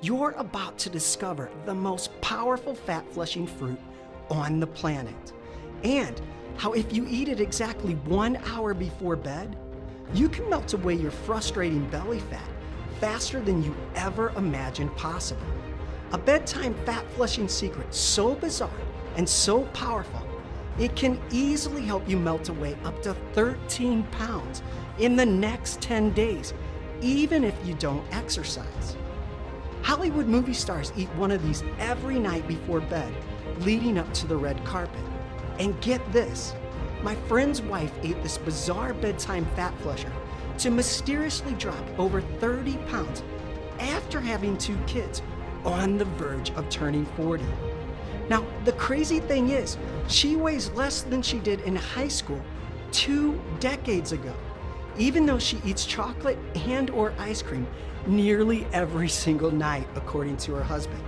You're about to discover the most powerful fat-flushing fruit on the planet, and how if you eat it exactly 1 hour before bed, you can melt away your frustrating belly fat faster than you ever imagined possible. A bedtime fat-flushing secret so bizarre and so powerful, it can easily help you melt away up to 13 pounds in the next 10 days, even if you don't exercise. Hollywood movie stars eat one of these every night before bed, leading up to the red carpet. And get this, my friend's wife ate this bizarre bedtime fat flusher to mysteriously drop over 30 pounds after having 2 kids on the verge of turning 40. Now, the crazy thing is, she weighs less than she did in high school 2 decades ago, even though she eats chocolate and/or ice cream nearly every single night, according to her husband.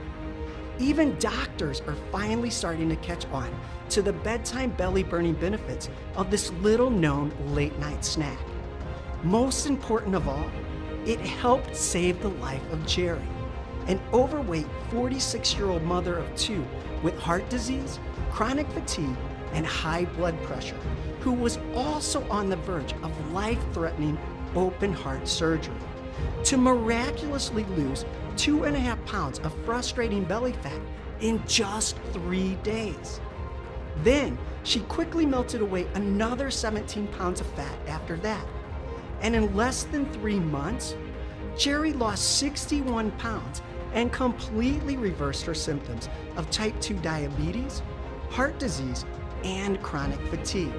Even doctors are finally starting to catch on to the bedtime belly-burning benefits of this little-known late-night snack. Most important of all, it helped save the life of Jerry, an overweight 46-year-old mother of 2 with heart disease, chronic fatigue, and high blood pressure, who was also on the verge of life-threatening open heart surgery. To miraculously lose 2.5 pounds of frustrating belly fat in just 3 days. Then she quickly melted away another 17 pounds of fat after that. And in less than 3 months, Jerry lost 61 pounds and completely reversed her symptoms of type 2 diabetes, heart disease, and chronic fatigue.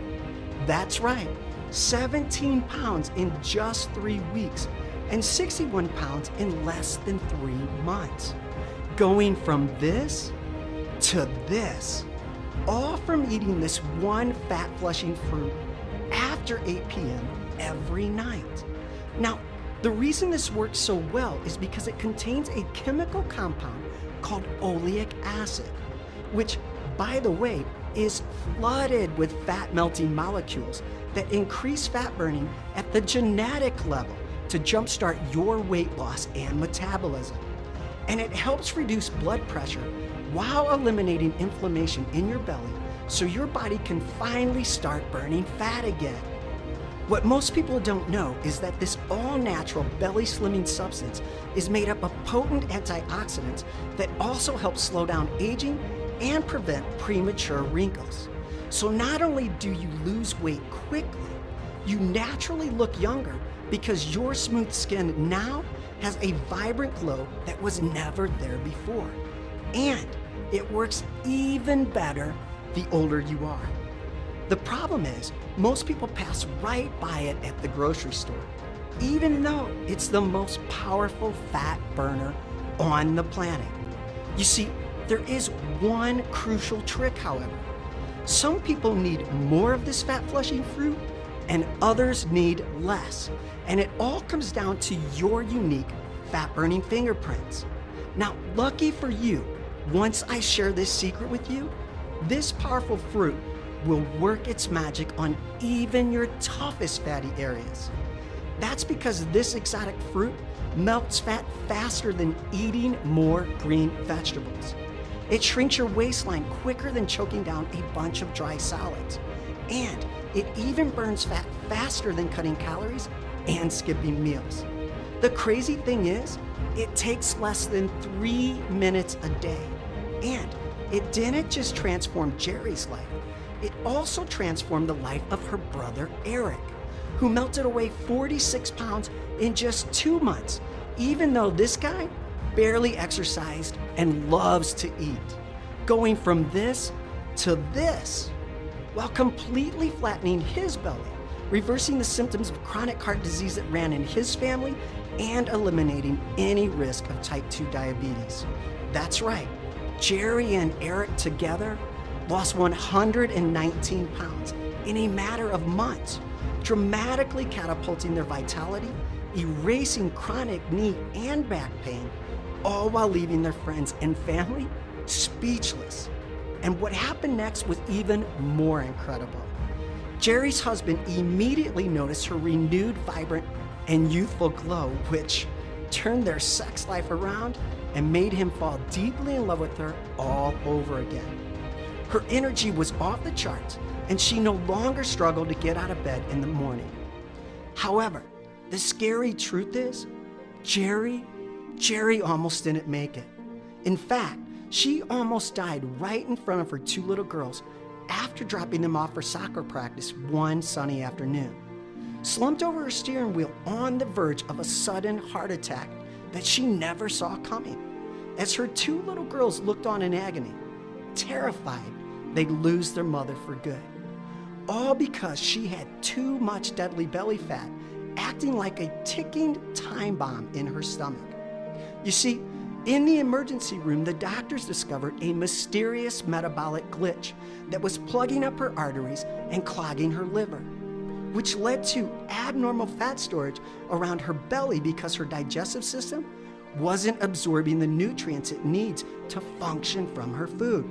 That's right, 17 pounds in just 3 weeks and 61 pounds in less than 3 months. Going from this to this, all from eating this one fat-flushing fruit after 8 p.m. every night. Now, the reason this works so well is because it contains a chemical compound called oleic acid, which, by the way, is flooded with fat-melting molecules that increase fat burning at the genetic level to jumpstart your weight loss and metabolism. And it helps reduce blood pressure while eliminating inflammation in your belly so your body can finally start burning fat again. What most people don't know is that this all-natural belly slimming substance is made up of potent antioxidants that also help slow down aging and prevent premature wrinkles. So not only do you lose weight quickly, you naturally look younger because your smooth skin now has a vibrant glow that was never there before. And it works even better the older you are. The problem is, most people pass right by it at the grocery store, even though it's the most powerful fat burner on the planet. You see, there is one crucial trick, however. Some people need more of this fat-flushing fruit, and others need less. And it all comes down to your unique fat-burning fingerprints. Now, lucky for you, once I share this secret with you, this powerful fruit will work its magic on even your toughest fatty areas. That's because this exotic fruit melts fat faster than eating more green vegetables. It shrinks your waistline quicker than choking down a bunch of dry solids. And it even burns fat faster than cutting calories and skipping meals. The crazy thing is, it takes less than 3 minutes a day. And it didn't just transform Jerry's life, it also transformed the life of her brother Eric, who melted away 46 pounds in just 2 months, even though this guy barely exercised and loves to eat. Going from this to this, while completely flattening his belly, reversing the symptoms of chronic heart disease that ran in his family, and eliminating any risk of type 2 diabetes. That's right, Jerry and Eric together lost 119 pounds in a matter of months, dramatically catapulting their vitality, erasing chronic knee and back pain, all while leaving their friends and family speechless. And what happened next was even more incredible. Jerry's husband immediately noticed her renewed, vibrant, and youthful glow, which turned their sex life around and made him fall deeply in love with her all over again. Her energy was off the charts, and she no longer struggled to get out of bed in the morning. However, the scary truth is, Jerry almost didn't make it. In fact, she almost died right in front of her two little girls after dropping them off for soccer practice one sunny afternoon, slumped over her steering wheel on the verge of a sudden heart attack that she never saw coming, as her two little girls looked on in agony, terrified they'd lose their mother for good. All because she had too much deadly belly fat, acting like a ticking time bomb in her stomach. You see, in the emergency room, the doctors discovered a mysterious metabolic glitch that was plugging up her arteries and clogging her liver, which led to abnormal fat storage around her belly because her digestive system wasn't absorbing the nutrients it needs to function from her food.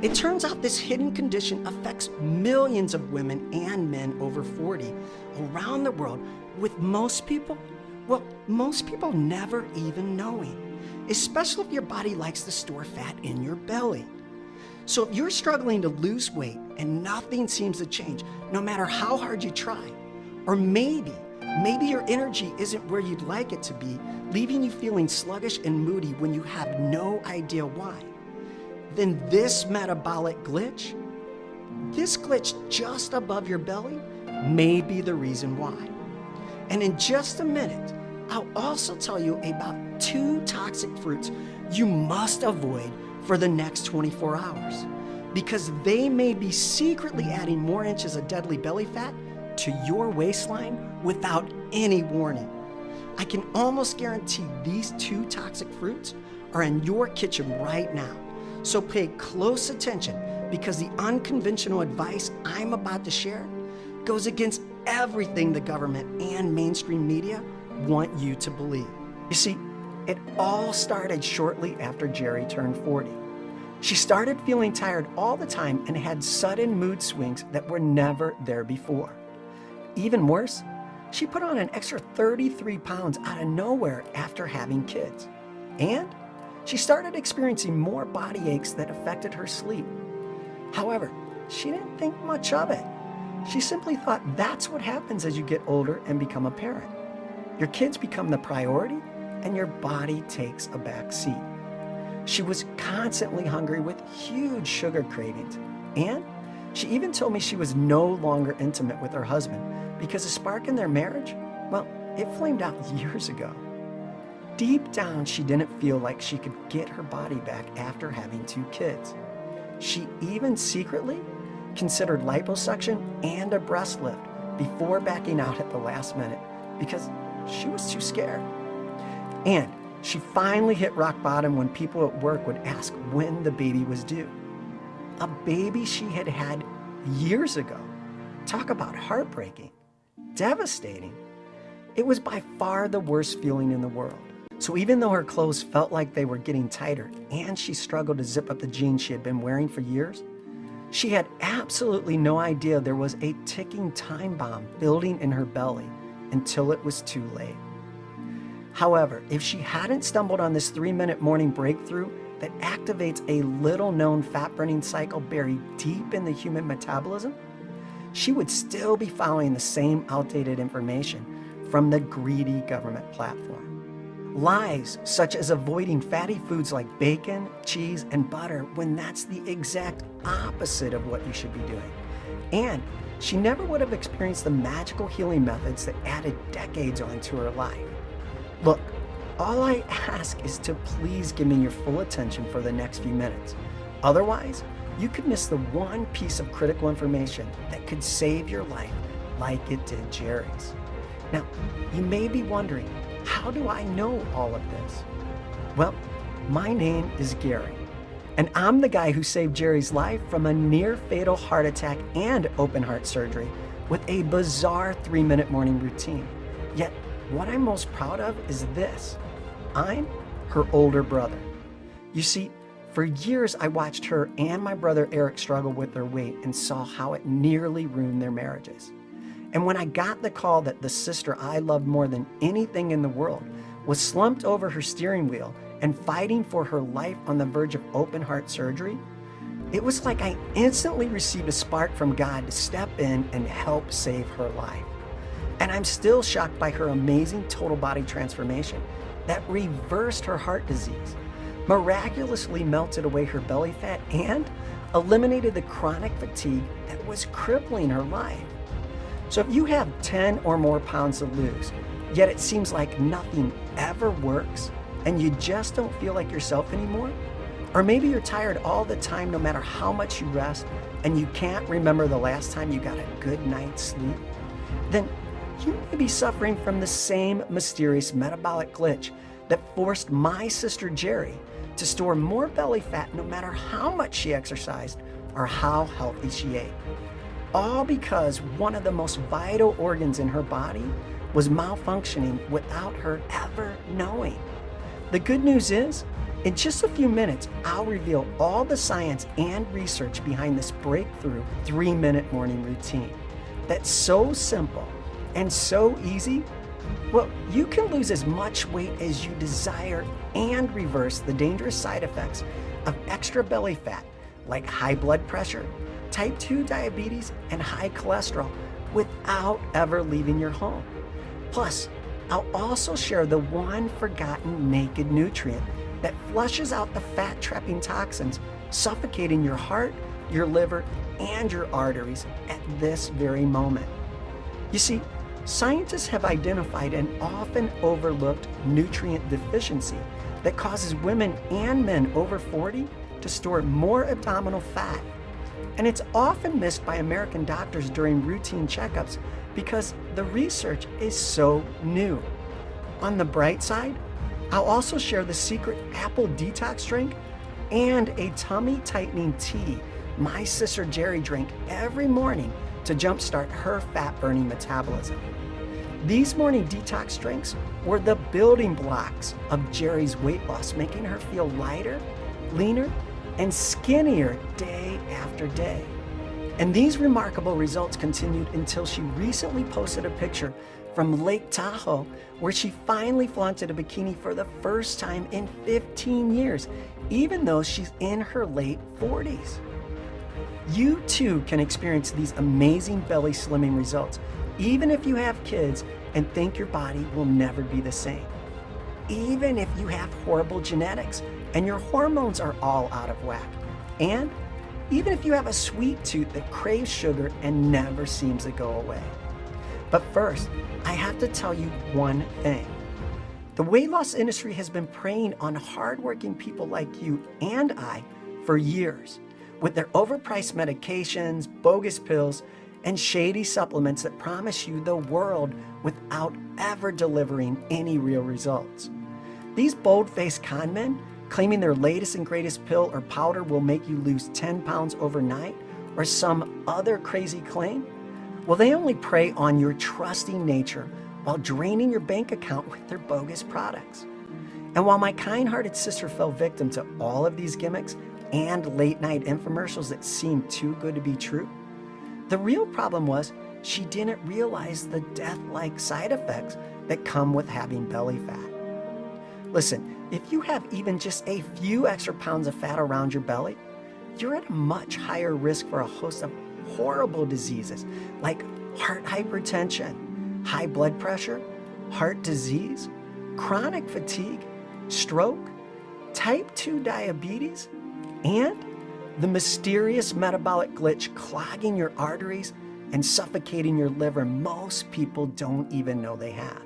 It turns out this hidden condition affects millions of women and men over 40 around the world, with most people never even knowing, especially if your body likes to store fat in your belly. So if you're struggling to lose weight and nothing seems to change, no matter how hard you try, or maybe your energy isn't where you'd like it to be, leaving you feeling sluggish and moody when you have no idea why, then this metabolic glitch, this glitch just above your belly, may be the reason why. And in just a minute, I'll also tell you about 2 toxic fruits you must avoid for the next 24 hours, because they may be secretly adding more inches of deadly belly fat to your waistline without any warning. I can almost guarantee these 2 toxic fruits are in your kitchen right now. So pay close attention, because the unconventional advice I'm about to share goes against everything the government and mainstream media want you to believe. You see, it all started shortly after Jerry turned 40. She started feeling tired all the time and had sudden mood swings that were never there before. Even worse, she put on an extra 33 pounds out of nowhere after having kids. And she started experiencing more body aches that affected her sleep. However, she didn't think much of it. She simply thought that's what happens as you get older and become a parent. Your kids become the priority, and your body takes a back seat. She was constantly hungry with huge sugar cravings, and she even told me she was no longer intimate with her husband because a spark in their marriage, well, it flamed out years ago. Deep down, she didn't feel like she could get her body back after having 2 kids. She even secretly considered liposuction and a breast lift before backing out at the last minute because she was too scared. And she finally hit rock bottom when people at work would ask when the baby was due. A baby she had had years ago. Talk about heartbreaking, devastating. It was by far the worst feeling in the world. So even though her clothes felt like they were getting tighter and she struggled to zip up the jeans she had been wearing for years, she had absolutely no idea there was a ticking time bomb building in her belly until it was too late. However, if she hadn't stumbled on this 3-minute morning breakthrough that activates a little-known fat-burning cycle buried deep in the human metabolism, she would still be following the same outdated information from the greedy government platform. Lies such as avoiding fatty foods like bacon, cheese, and butter when that's the exact opposite of what you should be doing. And she never would have experienced the magical healing methods that added decades onto her life. Look, all I ask is to please give me your full attention for the next few minutes. Otherwise, you could miss the one piece of critical information that could save your life like it did Jerry's. Now, you may be wondering, how do I know all of this? Well, my name is Gary, and I'm the guy who saved Jerry's life from a near-fatal heart attack and open heart surgery with a bizarre 3-minute morning routine. Yet, what I'm most proud of is this. I'm her older brother. You see, for years I watched her and my brother Eric struggle with their weight and saw how it nearly ruined their marriages. And when I got the call that the sister I loved more than anything in the world was slumped over her steering wheel and fighting for her life on the verge of open heart surgery, it was like I instantly received a spark from God to step in and help save her life. And I'm still shocked by her amazing total body transformation that reversed her heart disease, miraculously melted away her belly fat, and eliminated the chronic fatigue that was crippling her life. So if you have 10 or more pounds to lose, yet it seems like nothing ever works, and you just don't feel like yourself anymore, or maybe you're tired all the time no matter how much you rest, and you can't remember the last time you got a good night's sleep, then you may be suffering from the same mysterious metabolic glitch that forced my sister Jerry to store more belly fat no matter how much she exercised or how healthy she ate. All because one of the most vital organs in her body was malfunctioning without her ever knowing. The good news is, in just a few minutes, I'll reveal all the science and research behind this breakthrough 3-minute morning routine that's so simple and so easy. Well, you can lose as much weight as you desire and reverse the dangerous side effects of extra belly fat like high blood pressure, type 2 diabetes, and high cholesterol without ever leaving your home. Plus, I'll also share the one forgotten naked nutrient that flushes out the fat-trapping toxins suffocating your heart, your liver, and your arteries at this very moment. You see, scientists have identified an often overlooked nutrient deficiency that causes women and men over 40 to store more abdominal fat. And it's often missed by American doctors during routine checkups because the research is so new. On the bright side, I'll also share the secret apple detox drink and a tummy tightening tea my sister Jerry drank every morning to jumpstart her fat-burning metabolism. These morning detox drinks were the building blocks of Jerry's weight loss, making her feel lighter, leaner, and skinnier day after day. And these remarkable results continued until she recently posted a picture from Lake Tahoe where she finally flaunted a bikini for the first time in 15 years, even though she's in her late 40s. You too can experience these amazing belly slimming results, even if you have kids and think your body will never be the same. Even if you have horrible genetics and your hormones are all out of whack. And even if you have a sweet tooth that craves sugar and never seems to go away. But first, I have to tell you one thing. The weight loss industry has been preying on hardworking people like you and I for years with their overpriced medications, bogus pills, and shady supplements that promise you the world without ever delivering any real results. These bold-faced con men claiming their latest and greatest pill or powder will make you lose 10 pounds overnight or some other crazy claim, well, they only prey on your trusting nature while draining your bank account with their bogus products. And while my kind-hearted sister fell victim to all of these gimmicks and late-night infomercials that seemed too good to be true, the real problem was she didn't realize the death-like side effects that come with having belly fat. Listen, if you have even just a few extra pounds of fat around your belly, you're at a much higher risk for a host of horrible diseases like heart hypertension, high blood pressure, heart disease, chronic fatigue, stroke, type 2 diabetes, and the mysterious metabolic glitch clogging your arteries and suffocating your liver most people don't even know they have.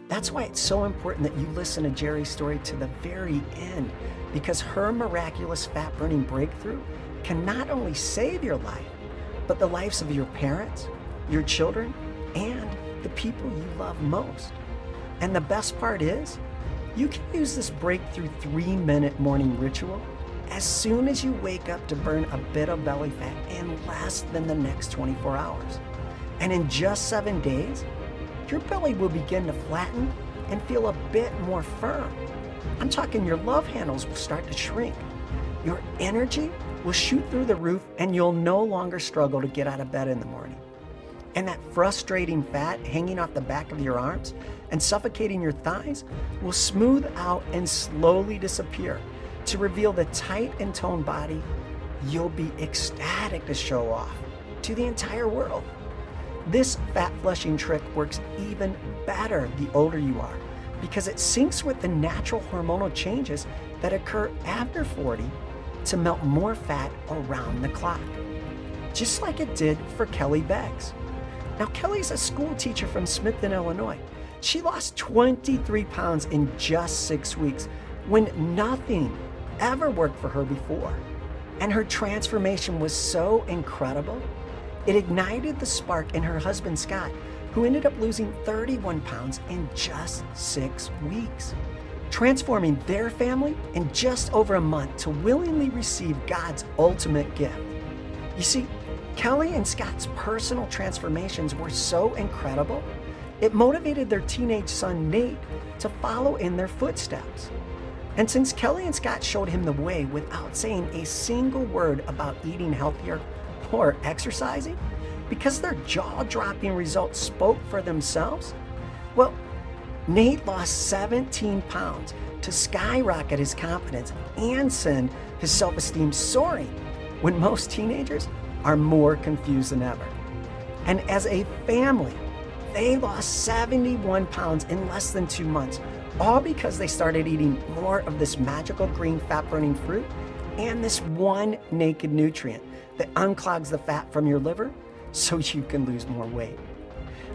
That's why it's so important that you listen to Jerry's story to the very end, because her miraculous fat-burning breakthrough can not only save your life, but the lives of your parents, your children, and the people you love most. And the best part is, you can use this breakthrough 3-minute morning ritual as soon as you wake up to burn a bit of belly fat in less than the next 24 hours. And in just 7 days, your belly will begin to flatten and feel a bit more firm. I'm talking your love handles will start to shrink. Your energy will shoot through the roof and you'll no longer struggle to get out of bed in the morning. And that frustrating fat hanging off the back of your arms and suffocating your thighs will smooth out and slowly disappear to reveal the tight and toned body you'll be ecstatic to show off to the entire world. This fat flushing trick works even better the older you are because it syncs with the natural hormonal changes that occur after 40 to melt more fat around the clock, just like it did for Kelly Beggs. Now, Kelly's a school teacher from Smithton, Illinois. She lost 23 pounds in just 6 weeks when nothing ever worked for her before. And her transformation was so incredible, it ignited the spark in her husband, Scott, who ended up losing 31 pounds in just 6 weeks, transforming their family in just over a month to willingly receive God's ultimate gift. You see, Kelly and Scott's personal transformations were so incredible, it motivated their teenage son, Nate, to follow in their footsteps. And since Kelly and Scott showed him the way without saying a single word about eating healthier or exercising, because their jaw-dropping results spoke for themselves, well, Nate lost 17 pounds to skyrocket his confidence and send his self-esteem soaring when most teenagers are more confused than ever. And as a family, they lost 71 pounds in less than 2 months, all because they started eating more of this magical green fat-burning fruit and this one naked nutrient that unclogs the fat from your liver so you can lose more weight.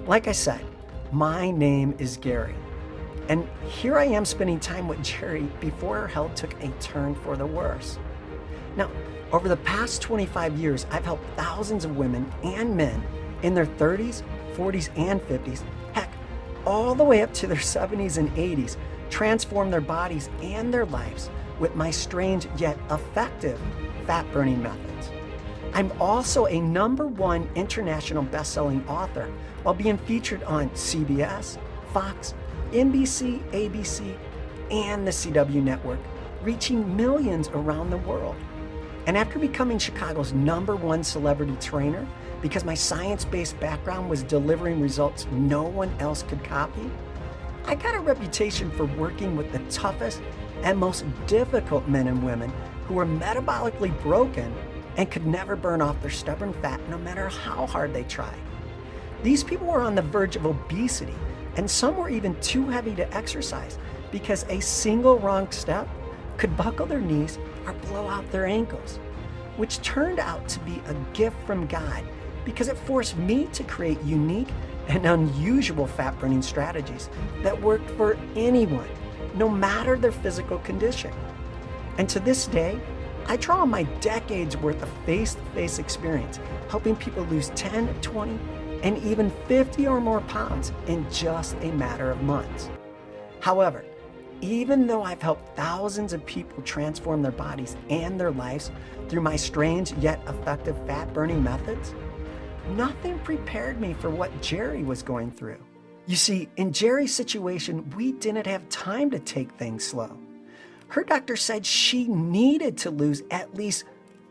Like I said, my name is Gary, and here I am spending time with Jerry before her health took a turn for the worse. Now, over the past 25 years, I've helped thousands of women and men in their 30s, 40s, and 50s, heck, all the way up to their 70s and 80s, transform their bodies and their lives with my strange yet effective fat-burning methods. I'm also a #1 international best-selling author while being featured on CBS, Fox, NBC, ABC, and the CW network, reaching millions around the world. And after becoming Chicago's #1 celebrity trainer, because my science-based background was delivering results no one else could copy, I got a reputation for working with the toughest and most difficult men and women who were metabolically broken and could never burn off their stubborn fat no matter how hard they tried. These people were on the verge of obesity, and some were even too heavy to exercise because a single wrong step could buckle their knees or blow out their ankles, which turned out to be a gift from God because it forced me to create unique and unusual fat-burning strategies that worked for anyone, no matter their physical condition. And to this day, I draw on my decades worth of face-to-face experience helping people lose 10, 20, and even 50 or more pounds in just a matter of months. However, even though I've helped thousands of people transform their bodies and their lives through my strange yet effective fat-burning methods, nothing prepared me for what Jerry was going through. You see, in Jerry's situation, we didn't have time to take things slow. Her doctor said she needed to lose at least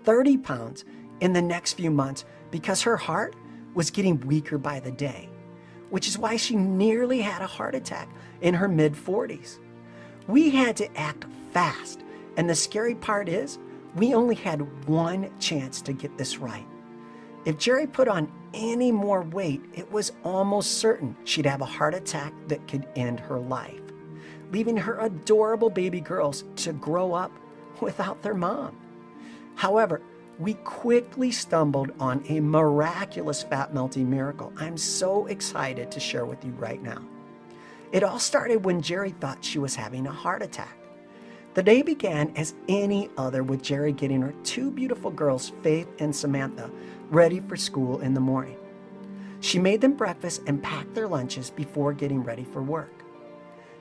30 pounds in the next few months because her heart was getting weaker by the day, which is why she nearly had a heart attack in her mid-40s. We had to act fast, and the scary part is we only had one chance to get this right. If Jerry put on any more weight, it was almost certain she'd have a heart attack that could end her life, leaving her adorable baby girls to grow up without their mom. However, we quickly stumbled on a miraculous fat melting miracle I'm so excited to share with you right now. It all started when Jerry thought she was having a heart attack. The day began as any other with Jerry getting her two beautiful girls, Faith and Samantha, ready for school in the morning. She made them breakfast and packed their lunches before getting ready for work.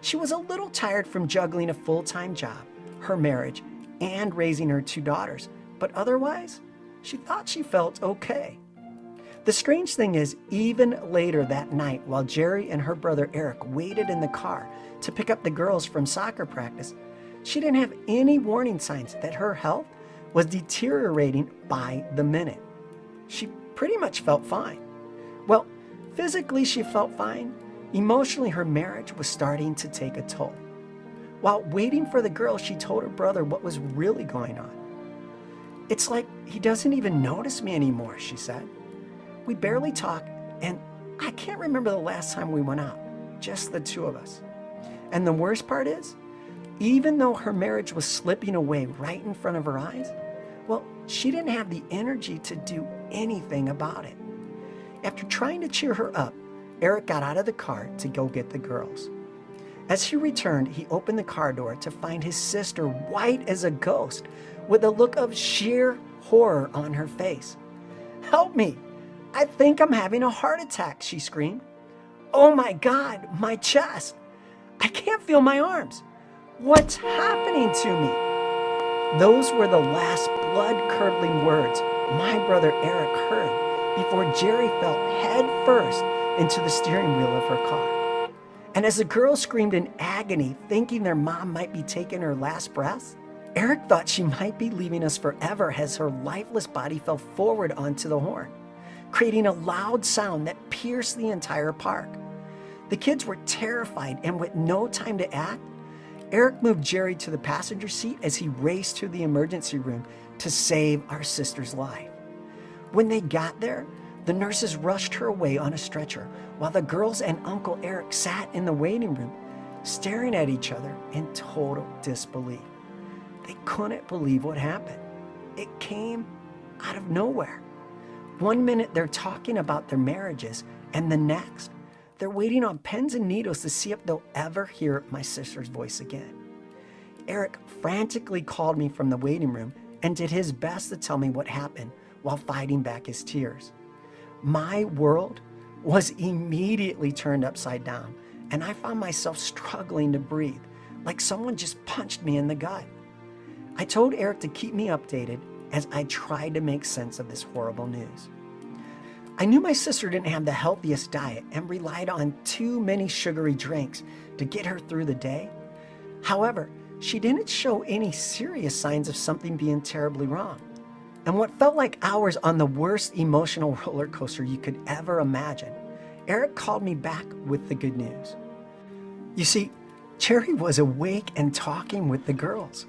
She was a little tired from juggling a full-time job, her marriage, and raising her two daughters, but otherwise, she thought she felt okay. The strange thing is, even later that night, while Jerry and her brother Eric waited in the car to pick up the girls from soccer practice, she didn't have any warning signs that her health was deteriorating by the minute. She pretty much felt fine, Well, physically she felt fine. Emotionally, her marriage was starting to take a toll. While waiting for the girl, she told her brother what was really going on. "It's like he doesn't even notice me anymore," she said. "We barely talk, and I can't remember the last time we went out, just the two of us." And the worst part is, even though her marriage was slipping away right in front of her eyes, well, she didn't have the energy to do anything about it. After trying to cheer her up, Eric got out of the car to go get the girls. As he returned, he opened the car door to find his sister white as a ghost, with a look of sheer horror on her face. "Help me! I think I'm having a heart attack," she screamed. "Oh my God, my chest! I can't feel my arms! What's happening to me?" Those were the last blood-curdling words my brother Eric heard before Jerry fell head first into the steering wheel of her car. And as the girls screamed in agony, thinking their mom might be taking her last breaths, Eric thought she might be leaving us forever as her lifeless body fell forward onto the horn, creating a loud sound that pierced the entire park. The kids were terrified, and with no time to act, Eric moved Jerry to the passenger seat as he raced to the emergency room to save our sister's life. When they got there, the nurses rushed her away on a stretcher, while the girls and Uncle Eric sat in the waiting room, staring at each other in total disbelief. They couldn't believe what happened. It came out of nowhere. One minute they're talking about their marriages, and the next, they're waiting on pins and needles to see if they'll ever hear my sister's voice again. Eric frantically called me from the waiting room and did his best to tell me what happened while fighting back his tears. My world was immediately turned upside down, and I found myself struggling to breathe, like someone just punched me in the gut. I told Eric to keep me updated as I tried to make sense of this horrible news. I knew my sister didn't have the healthiest diet and relied on too many sugary drinks to get her through the day. However, she didn't show any serious signs of something being terribly wrong. And what felt like hours on the worst emotional roller coaster you could ever imagine, Eric called me back with the good news. You see, Cherry was awake and talking with the girls.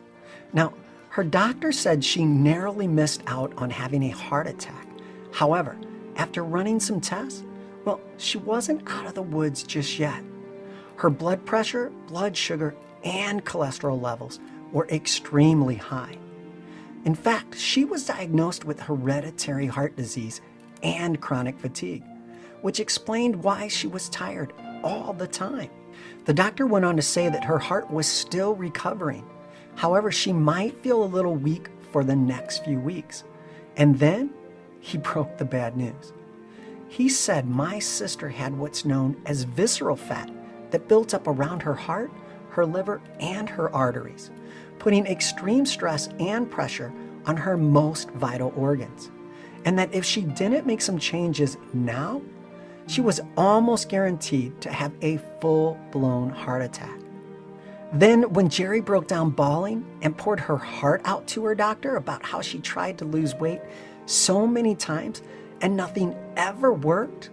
Now, her doctor said she narrowly missed out on having a heart attack. However, after running some tests, well, she wasn't out of the woods just yet. Her blood pressure, blood sugar, and cholesterol levels were extremely high. In fact, she was diagnosed with hereditary heart disease and chronic fatigue, which explained why she was tired all the time. The doctor went on to say that her heart was still recovering. However, she might feel a little weak for the next few weeks. And then he broke the bad news. He said my sister had what's known as visceral fat that built up around her heart, her liver, and her arteries, putting extreme stress and pressure on her most vital organs. And that if she didn't make some changes now, she was almost guaranteed to have a full-blown heart attack. Then when Jerry broke down bawling and poured her heart out to her doctor about how she tried to lose weight so many times and nothing ever worked,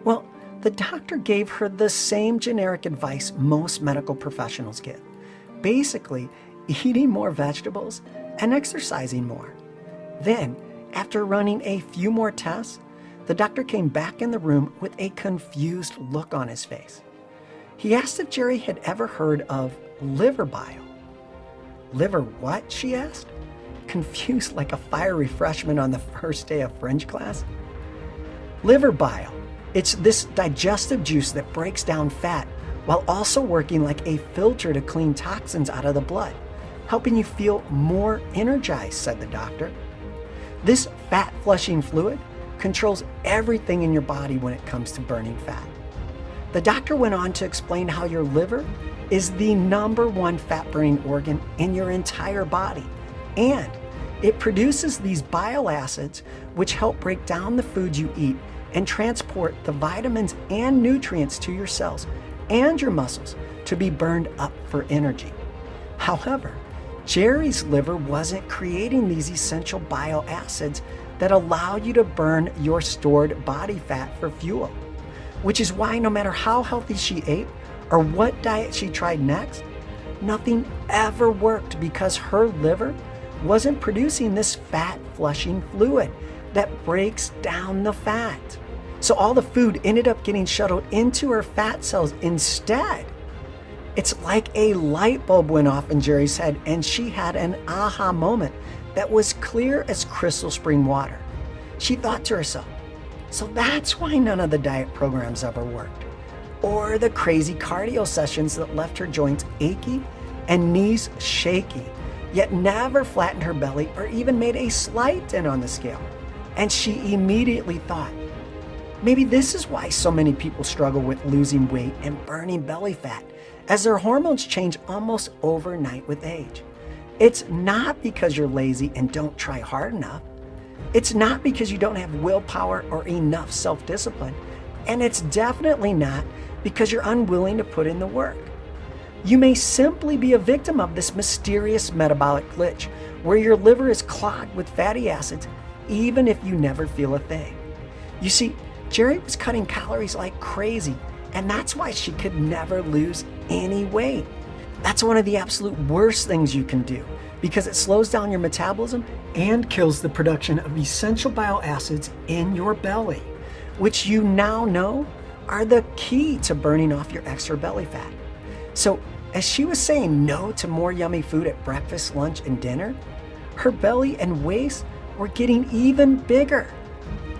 well, the doctor gave her the same generic advice most medical professionals give. Basically, eating more vegetables and exercising more. Then, after running a few more tests, the doctor came back in the room with a confused look on his face. He asked if Jerry had ever heard of liver bile. Liver what? She asked, confused like a fiery freshman on the first day of French class. Liver bile. It's this digestive juice that breaks down fat while also working like a filter to clean toxins out of the blood, helping you feel more energized, said the doctor. This fat-flushing fluid controls everything in your body when it comes to burning fat. The doctor went on to explain how your liver is the #1 fat-burning organ in your entire body, and it produces these bile acids which help break down the food you eat and transport the vitamins and nutrients to your cells and your muscles to be burned up for energy. However, Jerry's liver wasn't creating these essential bile acids that allow you to burn your stored body fat for fuel. Which is why no matter how healthy she ate or what diet she tried next, nothing ever worked because her liver wasn't producing this fat-flushing fluid that breaks down the fat. So all the food ended up getting shuttled into her fat cells instead. It's like a light bulb went off in Jerry's head and she had an aha moment that was clear as crystal spring water. She thought to herself, so that's why none of the diet programs ever worked, or the crazy cardio sessions that left her joints achy and knees shaky, yet never flattened her belly or even made a slight dent on the scale. And she immediately thought, maybe this is why so many people struggle with losing weight and burning belly fat, as their hormones change almost overnight with age. It's not because you're lazy and don't try hard enough. It's not because you don't have willpower or enough self-discipline. And it's definitely not because you're unwilling to put in the work. You may simply be a victim of this mysterious metabolic glitch where your liver is clogged with fatty acids even if you never feel a thing. You see, Jerry was cutting calories like crazy, and that's why she could never lose any weight. That's one of the absolute worst things you can do because it slows down your metabolism and kills the production of essential bile acids in your belly, which you now know are the key to burning off your extra belly fat. So as she was saying no to more yummy food at breakfast, lunch, and dinner, her belly and waist were getting even bigger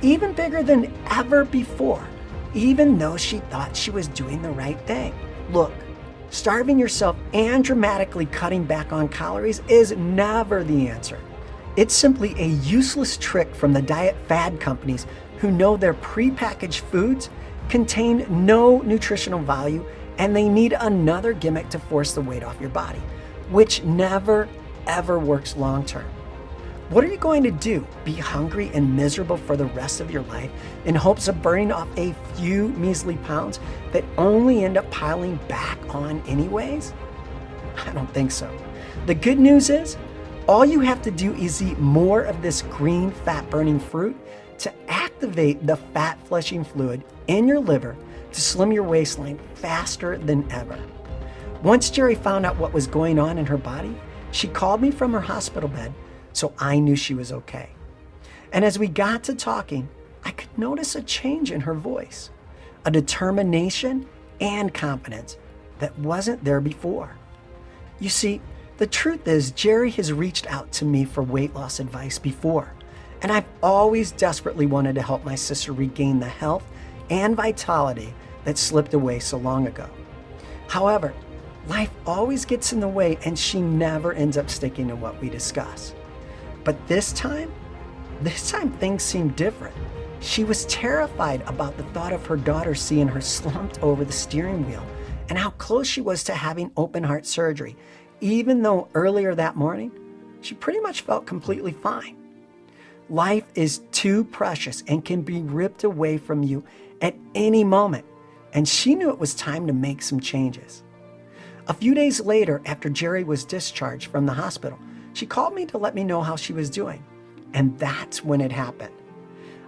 than ever before, even though she thought she was doing the right thing. Look, starving yourself and dramatically cutting back on calories is never the answer. It's simply a useless trick from the diet fad companies who know their prepackaged foods contain no nutritional value and they need another gimmick to force the weight off your body, which never, ever works long term. What are you going to do? Be hungry and miserable for the rest of your life in hopes of burning off a few measly pounds that only end up piling back on anyways? I don't think so. The good news is, all you have to do is eat more of this green fat-burning fruit to activate the fat-flushing fluid in your liver to slim your waistline faster than ever. Once Jerry found out what was going on in her body, she called me from her hospital bed, so I knew she was okay. And as we got to talking, I could notice a change in her voice, a determination and confidence that wasn't there before. You see, the truth is Jerry has reached out to me for weight loss advice before, and I've always desperately wanted to help my sister regain the health and vitality that slipped away so long ago. However, life always gets in the way and she never ends up sticking to what we discuss. But this time things seemed different. She was terrified about the thought of her daughter seeing her slumped over the steering wheel and how close she was to having open heart surgery, even though earlier that morning, she pretty much felt completely fine. Life is too precious and can be ripped away from you at any moment, and she knew it was time to make some changes. A few days later, after Jerry was discharged from the hospital, she called me to let me know how she was doing, and that's when it happened.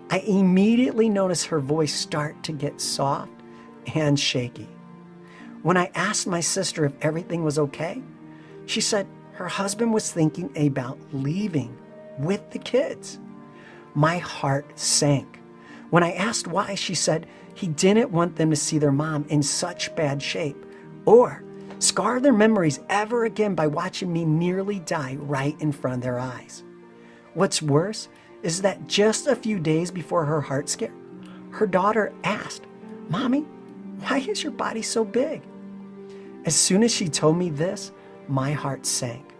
I immediately noticed her voice start to get soft and shaky. When I asked my sister if everything was okay, she said her husband was thinking about leaving with the kids. My heart sank. When I asked why, she said he didn't want them to see their mom in such bad shape or scar their memories ever again by watching me nearly die right in front of their eyes. What's worse is that just a few days before her heart scare, her daughter asked, "Mommy, why is your body so big?" As soon as she told me this, my heart sank.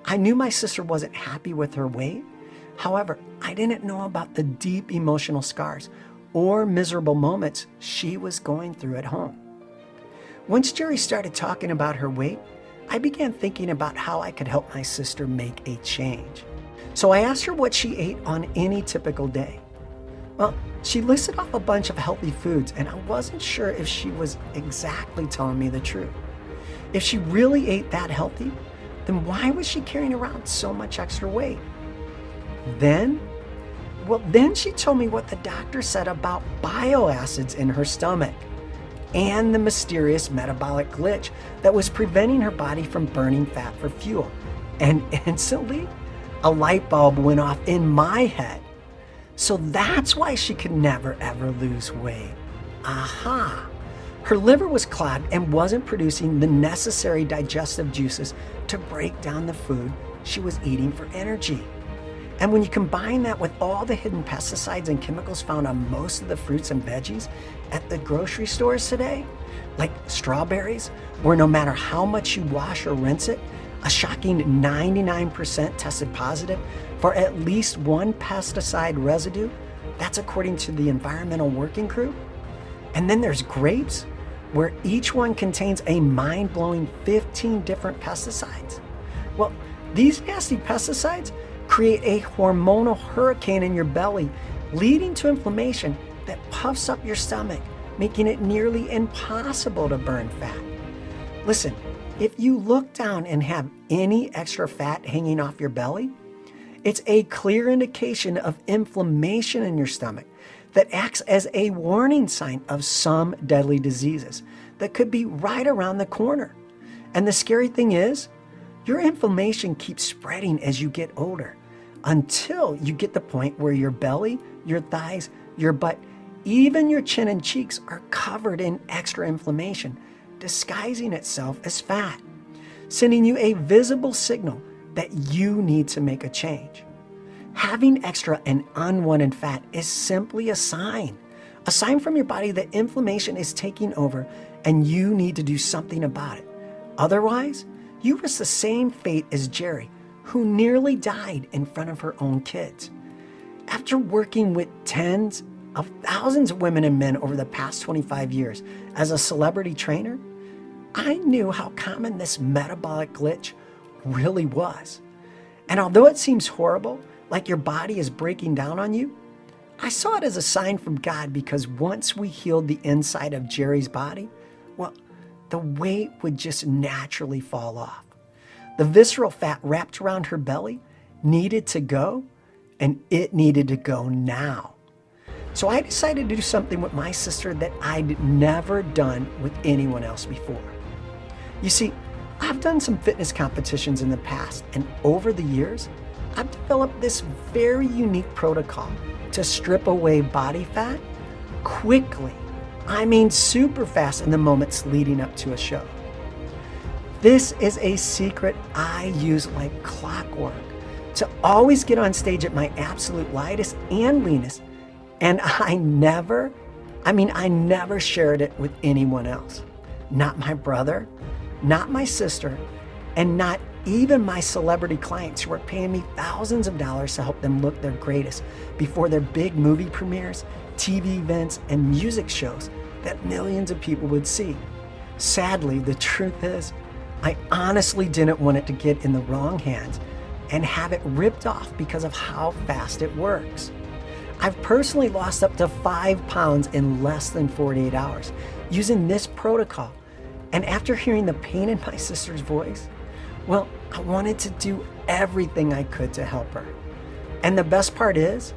I knew my sister wasn't happy with her weight. However, I didn't know about the deep emotional scars or miserable moments she was going through at home. Once Jerry started talking about her weight, I began thinking about how I could help my sister make a change. So I asked her what she ate on any typical day. Well, she listed off a bunch of healthy foods, and I wasn't sure if she was exactly telling me the truth. If she really ate that healthy, then why was she carrying around so much extra weight? Then Well, then she told me what the doctor said about bile acids in her stomach and the mysterious metabolic glitch that was preventing her body from burning fat for fuel. And instantly, a light bulb went off in my head. So that's why she could never ever lose weight. Aha! Her liver was clogged and wasn't producing the necessary digestive juices to break down the food she was eating for energy. And when you combine that with all the hidden pesticides and chemicals found on most of the fruits and veggies at the grocery stores today, like strawberries, where no matter how much you wash or rinse it, a shocking 99% tested positive for at least one pesticide residue. That's according to the Environmental Working Group. And then there's grapes, where each one contains a mind-blowing 15 different pesticides. Well, these nasty pesticides create a hormonal hurricane in your belly, leading to inflammation that puffs up your stomach, making it nearly impossible to burn fat. Listen, if you look down and have any extra fat hanging off your belly, it's a clear indication of inflammation in your stomach that acts as a warning sign of some deadly diseases that could be right around the corner. And the scary thing is, your inflammation keeps spreading as you get older until you get the point where your belly, your thighs, your butt, even your chin and cheeks are covered in extra inflammation, disguising itself as fat, sending you a visible signal that you need to make a change. Having extra and unwanted fat is simply a sign from your body that inflammation is taking over and you need to do something about it. Otherwise, you risk the same fate as Jerry, who nearly died in front of her own kids. After working with tens of thousands of women and men over the past 25 years as a celebrity trainer, I knew how common this metabolic glitch really was. And although it seems horrible, like your body is breaking down on you, I saw it as a sign from God, because once we healed the inside of Jerry's body, well, the weight would just naturally fall off. The visceral fat wrapped around her belly needed to go, and it needed to go now. So I decided to do something with my sister that I'd never done with anyone else before. You see, I've done some fitness competitions in the past, and over the years, I've developed this very unique protocol to strip away body fat quickly. I mean, super fast in the moments leading up to a show. This is a secret I use like clockwork to always get on stage at my absolute lightest and leanest. And I never shared it with anyone else. Not my brother, not my sister, and not even my celebrity clients who are paying me thousands of dollars to help them look their greatest before their big movie premieres, TV events, and music shows that millions of people would see. Sadly, the truth is, I honestly didn't want it to get in the wrong hands and have it ripped off because of how fast it works. I've personally lost up to 5 pounds in less than 48 hours using this protocol. And after hearing the pain in my sister's voice, well, I wanted to do everything I could to help her. And the best part is,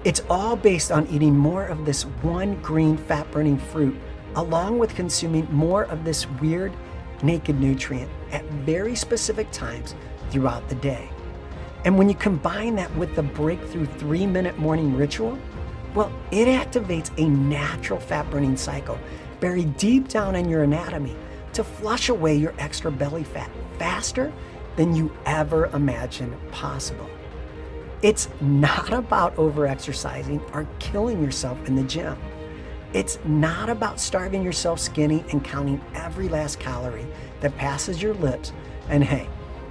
it's all based on eating more of this one green fat-burning fruit, along with consuming more of this weird naked nutrient at very specific times throughout the day. And when you combine that with the breakthrough 3-minute morning ritual, well, it activates a natural fat-burning cycle buried deep down in your anatomy to flush away your extra belly fat faster than you ever imagined possible. It's not about over-exercising or killing yourself in the gym. It's not about starving yourself skinny and counting every last calorie that passes your lips. And hey,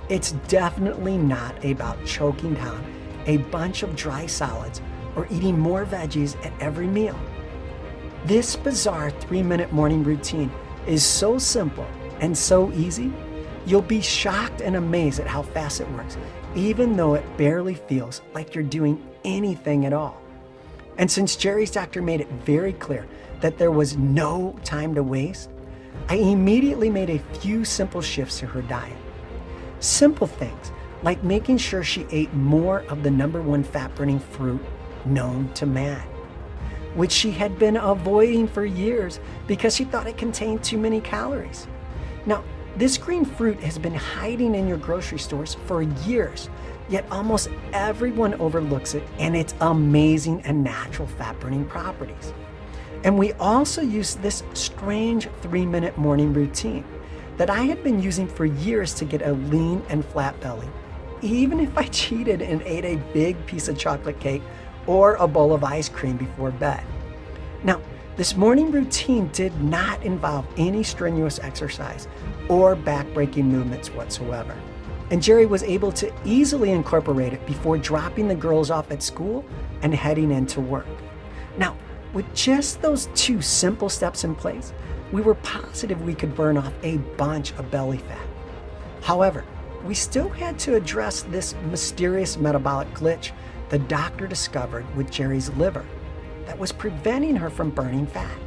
it's definitely not about choking down a bunch of dry solids or eating more veggies at every meal. This bizarre 3-minute morning routine is so simple and so easy, you'll be shocked and amazed at how fast it works, even though it barely feels like you're doing anything at all. And since Jerry's doctor made it very clear that there was no time to waste, I immediately made a few simple shifts to her diet. Simple things like making sure she ate more of the #1 fat-burning fruit known to man, which she had been avoiding for years because she thought it contained too many calories. Now, this green fruit has been hiding in your grocery stores for years, yet almost everyone overlooks it and its amazing and natural fat-burning properties. And we also use this strange 3-minute morning routine that I had been using for years to get a lean and flat belly, even if I cheated and ate a big piece of chocolate cake or a bowl of ice cream before bed. Now, this morning routine did not involve any strenuous exercise or back-breaking movements whatsoever. And Jerry was able to easily incorporate it before dropping the girls off at school and heading into work. Now, with just those 2 simple steps in place, we were positive we could burn off a bunch of belly fat. However, we still had to address this mysterious metabolic glitch the doctor discovered with Jerry's liver that was preventing her from burning fat.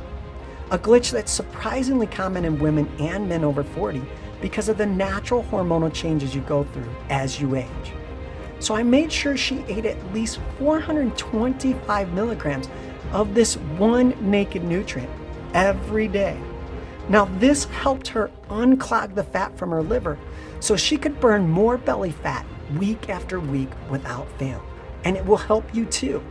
A glitch that's surprisingly common in women and men over 40 because of the natural hormonal changes you go through as you age. So I made sure she ate at least 425 milligrams of this one naked nutrient every day. Now, this helped her unclog the fat from her liver so she could burn more belly fat week after week without fail. And it will help you too.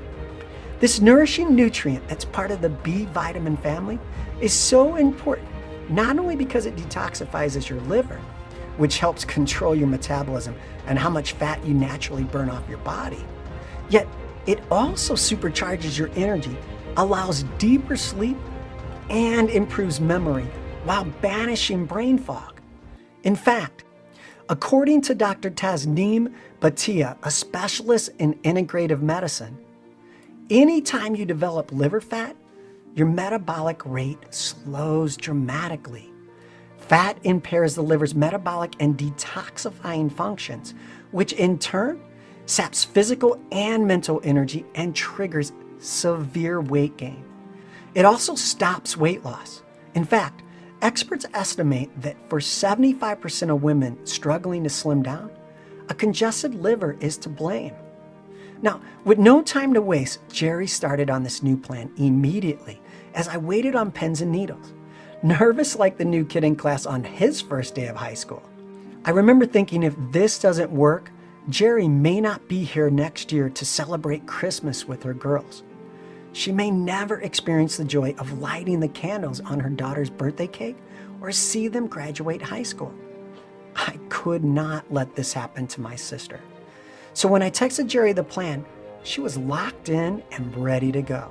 This nourishing nutrient that's part of the B vitamin family is so important, not only because it detoxifies your liver, which helps control your metabolism and how much fat you naturally burn off your body, yet it also supercharges your energy, allows deeper sleep, and improves memory while banishing brain fog. In fact, according to Dr. Tasneem Bhatia, a specialist in integrative medicine, anytime you develop liver fat, your metabolic rate slows dramatically. Fat impairs the liver's metabolic and detoxifying functions, which in turn saps physical and mental energy and triggers severe weight gain. It also stops weight loss. In fact, experts estimate that for 75% of women struggling to slim down, a congested liver is to blame. Now, with no time to waste, Jerry started on this new plan immediately as I waited on pens and needles, nervous like the new kid in class on his first day of high school. I remember thinking if this doesn't work, Jerry may not be here next year to celebrate Christmas with her girls. She may never experience the joy of lighting the candles on her daughter's birthday cake or see them graduate high school. I could not let this happen to my sister. So when I texted Jerry the plan, she was locked in and ready to go.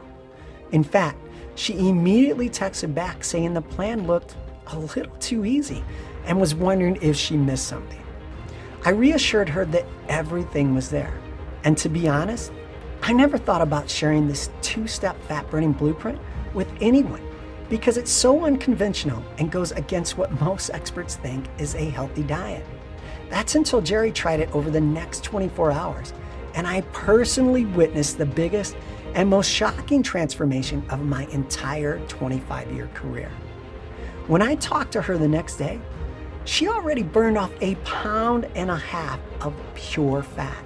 In fact, she immediately texted back saying the plan looked a little too easy and was wondering if she missed something. I reassured her that everything was there. And to be honest, I never thought about sharing this 2-step fat-burning blueprint with anyone because it's so unconventional and goes against what most experts think is a healthy diet. That's until Jerry tried it over the next 24 hours, and I personally witnessed the biggest and most shocking transformation of my entire 25-year career. When I talked to her the next day, she already burned off 1.5 pounds of pure fat,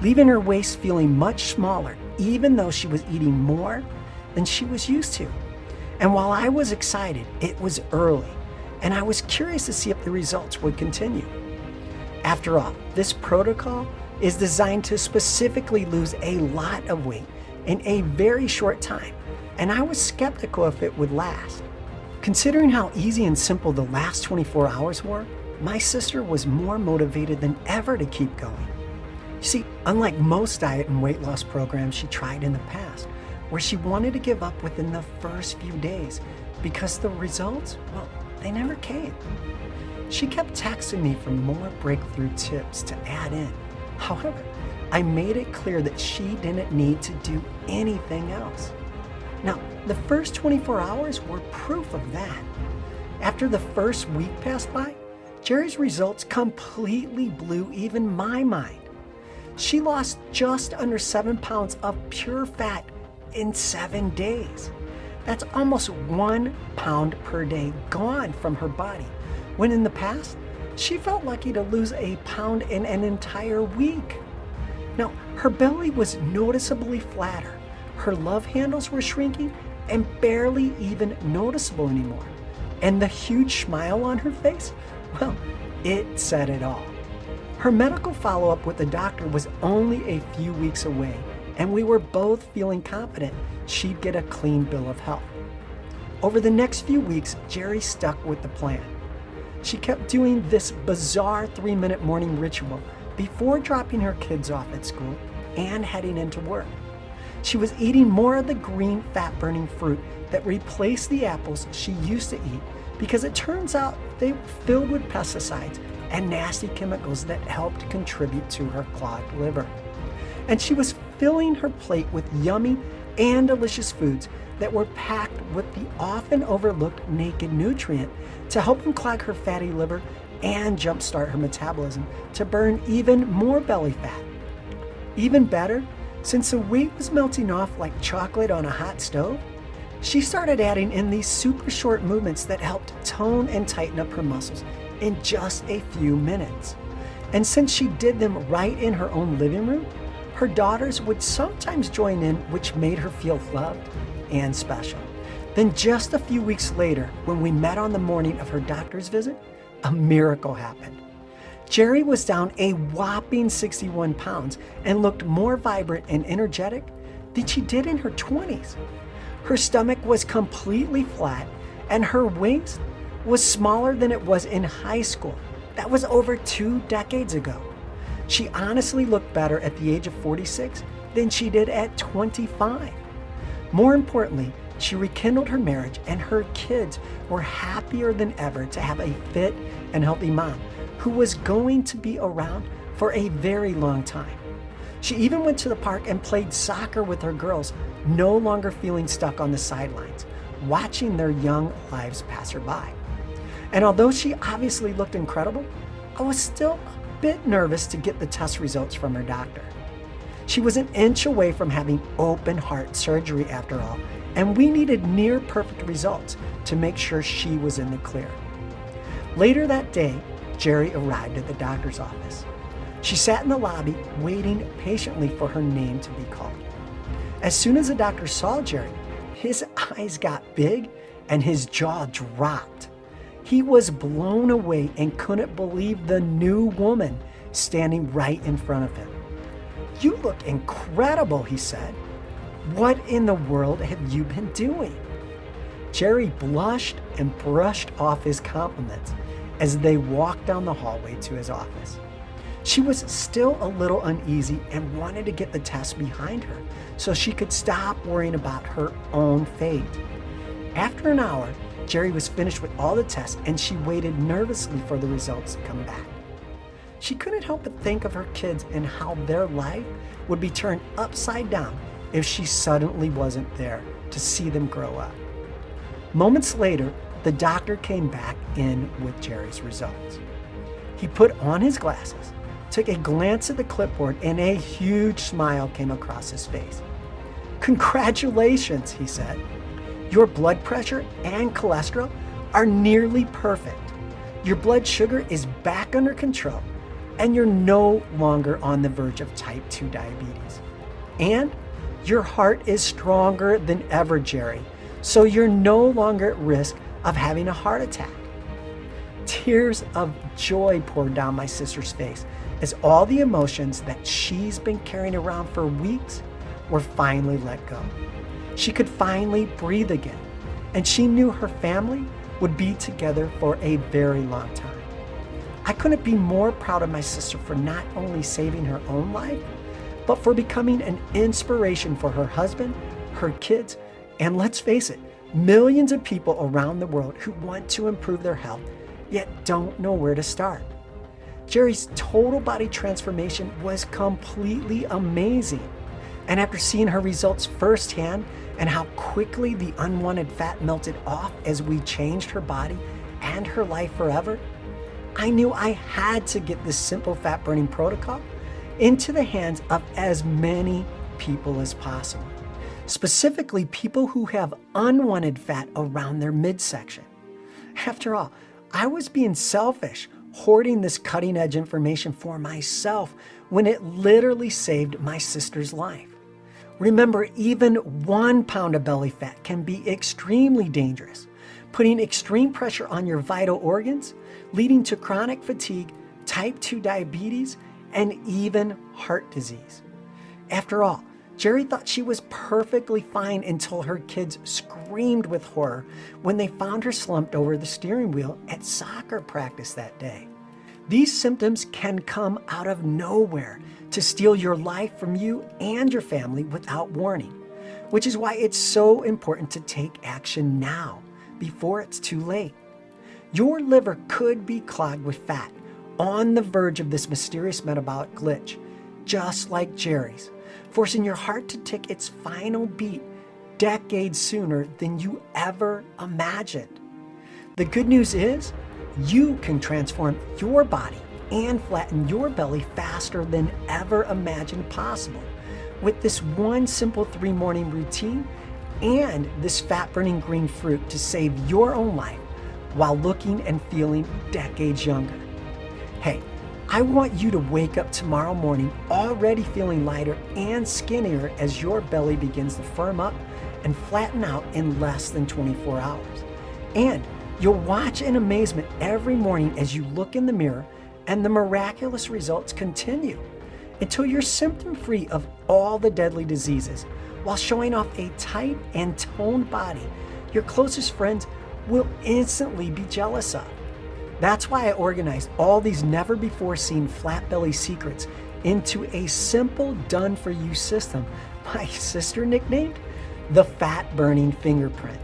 leaving her waist feeling much smaller, even though she was eating more than she was used to. And while I was excited, it was early, and I was curious to see if the results would continue. After all, this protocol is designed to specifically lose a lot of weight in a very short time, and I was skeptical if it would last. Considering how easy and simple the last 24 hours were, my sister was more motivated than ever to keep going. You see, unlike most diet and weight loss programs she tried in the past, where she wanted to give up within the first few days because the results, well, they never came. She kept texting me for more breakthrough tips to add in. However, I made it clear that she didn't need to do anything else. Now, the first 24 hours were proof of that. After the first week passed by, Jerry's results completely blew even my mind. She lost just under 7 pounds of pure fat in 7 days. That's almost 1 pound per day gone from her body, when in the past, she felt lucky to lose 1 pound in an entire week. Now, her belly was noticeably flatter. Her love handles were shrinking and barely even noticeable anymore. And the huge smile on her face, well, it said it all. Her medical follow-up with the doctor was only a few weeks away, and we were both feeling confident she'd get a clean bill of health. Over the next few weeks, Jerry stuck with the plan. She kept doing this bizarre 3-minute morning ritual before dropping her kids off at school and heading into work. She was eating more of the green fat-burning fruit that replaced the apples she used to eat because it turns out they were filled with pesticides and nasty chemicals that helped contribute to her clogged liver. And she was filling her plate with yummy and delicious foods that were packed with the often overlooked naked nutrient to help unclog her fatty liver and jumpstart her metabolism to burn even more belly fat. Even better, since the weight was melting off like chocolate on a hot stove, she started adding in these super short movements that helped tone and tighten up her muscles in just a few minutes. And since she did them right in her own living room, her daughters would sometimes join in, which made her feel loved and special. Then just a few weeks later, when we met on the morning of her doctor's visit, a miracle happened. Jerry was down a whopping 61 pounds and looked more vibrant and energetic than she did in her 20s. Her stomach was completely flat and her waist was smaller than it was in high school. That was over 2 decades ago. She honestly looked better at the age of 46 than she did at 25. More importantly, she rekindled her marriage and her kids were happier than ever to have a fit and healthy mom who was going to be around for a very long time. She even went to the park and played soccer with her girls, no longer feeling stuck on the sidelines, watching their young lives pass her by. And although she obviously looked incredible, I was still a bit nervous to get the test results from her doctor. She was an inch away from having open heart surgery after all, and we needed near perfect results to make sure she was in the clear. Later that day, Jerry arrived at the doctor's office. She sat in the lobby, waiting patiently for her name to be called. As soon as the doctor saw Jerry, his eyes got big and his jaw dropped. He was blown away and couldn't believe the new woman standing right in front of him. "You look incredible," he said. "What in the world have you been doing?" Jerry blushed and brushed off his compliments as they walked down the hallway to his office. She was still a little uneasy and wanted to get the test behind her so she could stop worrying about her own fate. After an hour, Jerry was finished with all the tests and she waited nervously for the results to come back. She couldn't help but think of her kids and how their life would be turned upside down if she suddenly wasn't there to see them grow up. Moments later, the doctor came back in with Jerry's results. He put on his glasses, took a glance at the clipboard, and a huge smile came across his face. "Congratulations," he said. "Your blood pressure and cholesterol are nearly perfect. Your blood sugar is back under control, and you're no longer on the verge of type 2 diabetes. And your heart is stronger than ever, Jerry, so you're no longer at risk of having a heart attack." Tears of joy poured down my sister's face as all the emotions that she's been carrying around for weeks were finally let go. She could finally breathe again, and she knew her family would be together for a very long time. I couldn't be more proud of my sister for not only saving her own life, but for becoming an inspiration for her husband, her kids, and let's face it, millions of people around the world who want to improve their health, yet don't know where to start. Jerry's total body transformation was completely amazing. And after seeing her results firsthand and how quickly the unwanted fat melted off as we changed her body and her life forever, I knew I had to get this simple fat burning protocol into the hands of as many people as possible, specifically people who have unwanted fat around their midsection. After all, I was being selfish, hoarding this cutting edge information for myself when it literally saved my sister's life. Remember, even 1 pound of belly fat can be extremely dangerous, putting extreme pressure on your vital organs, leading to chronic fatigue, type 2 diabetes, and even heart disease. After all, Jerry thought she was perfectly fine until her kids screamed with horror when they found her slumped over the steering wheel at soccer practice that day. These symptoms can come out of nowhere to steal your life from you and your family without warning, which is why it's so important to take action now before it's too late. Your liver could be clogged with fat, on the verge of this mysterious metabolic glitch, just like Jerry's, forcing your heart to tick its final beat decades sooner than you ever imagined. The good news is, you can transform your body and flatten your belly faster than ever imagined possible with this one simple 3-morning routine and this fat-burning green fruit to save your own life while looking and feeling decades younger. Hey, I want you to wake up tomorrow morning already feeling lighter and skinnier as your belly begins to firm up and flatten out in less than 24 hours. And you'll watch in amazement every morning as you look in the mirror, and the miraculous results continue until you're symptom-free of all the deadly diseases while showing off a tight and toned body your closest friends will instantly be jealous of. That's why I organized all these never-before-seen flat belly secrets into a simple done-for-you system my sister nicknamed the fat-burning fingerprint.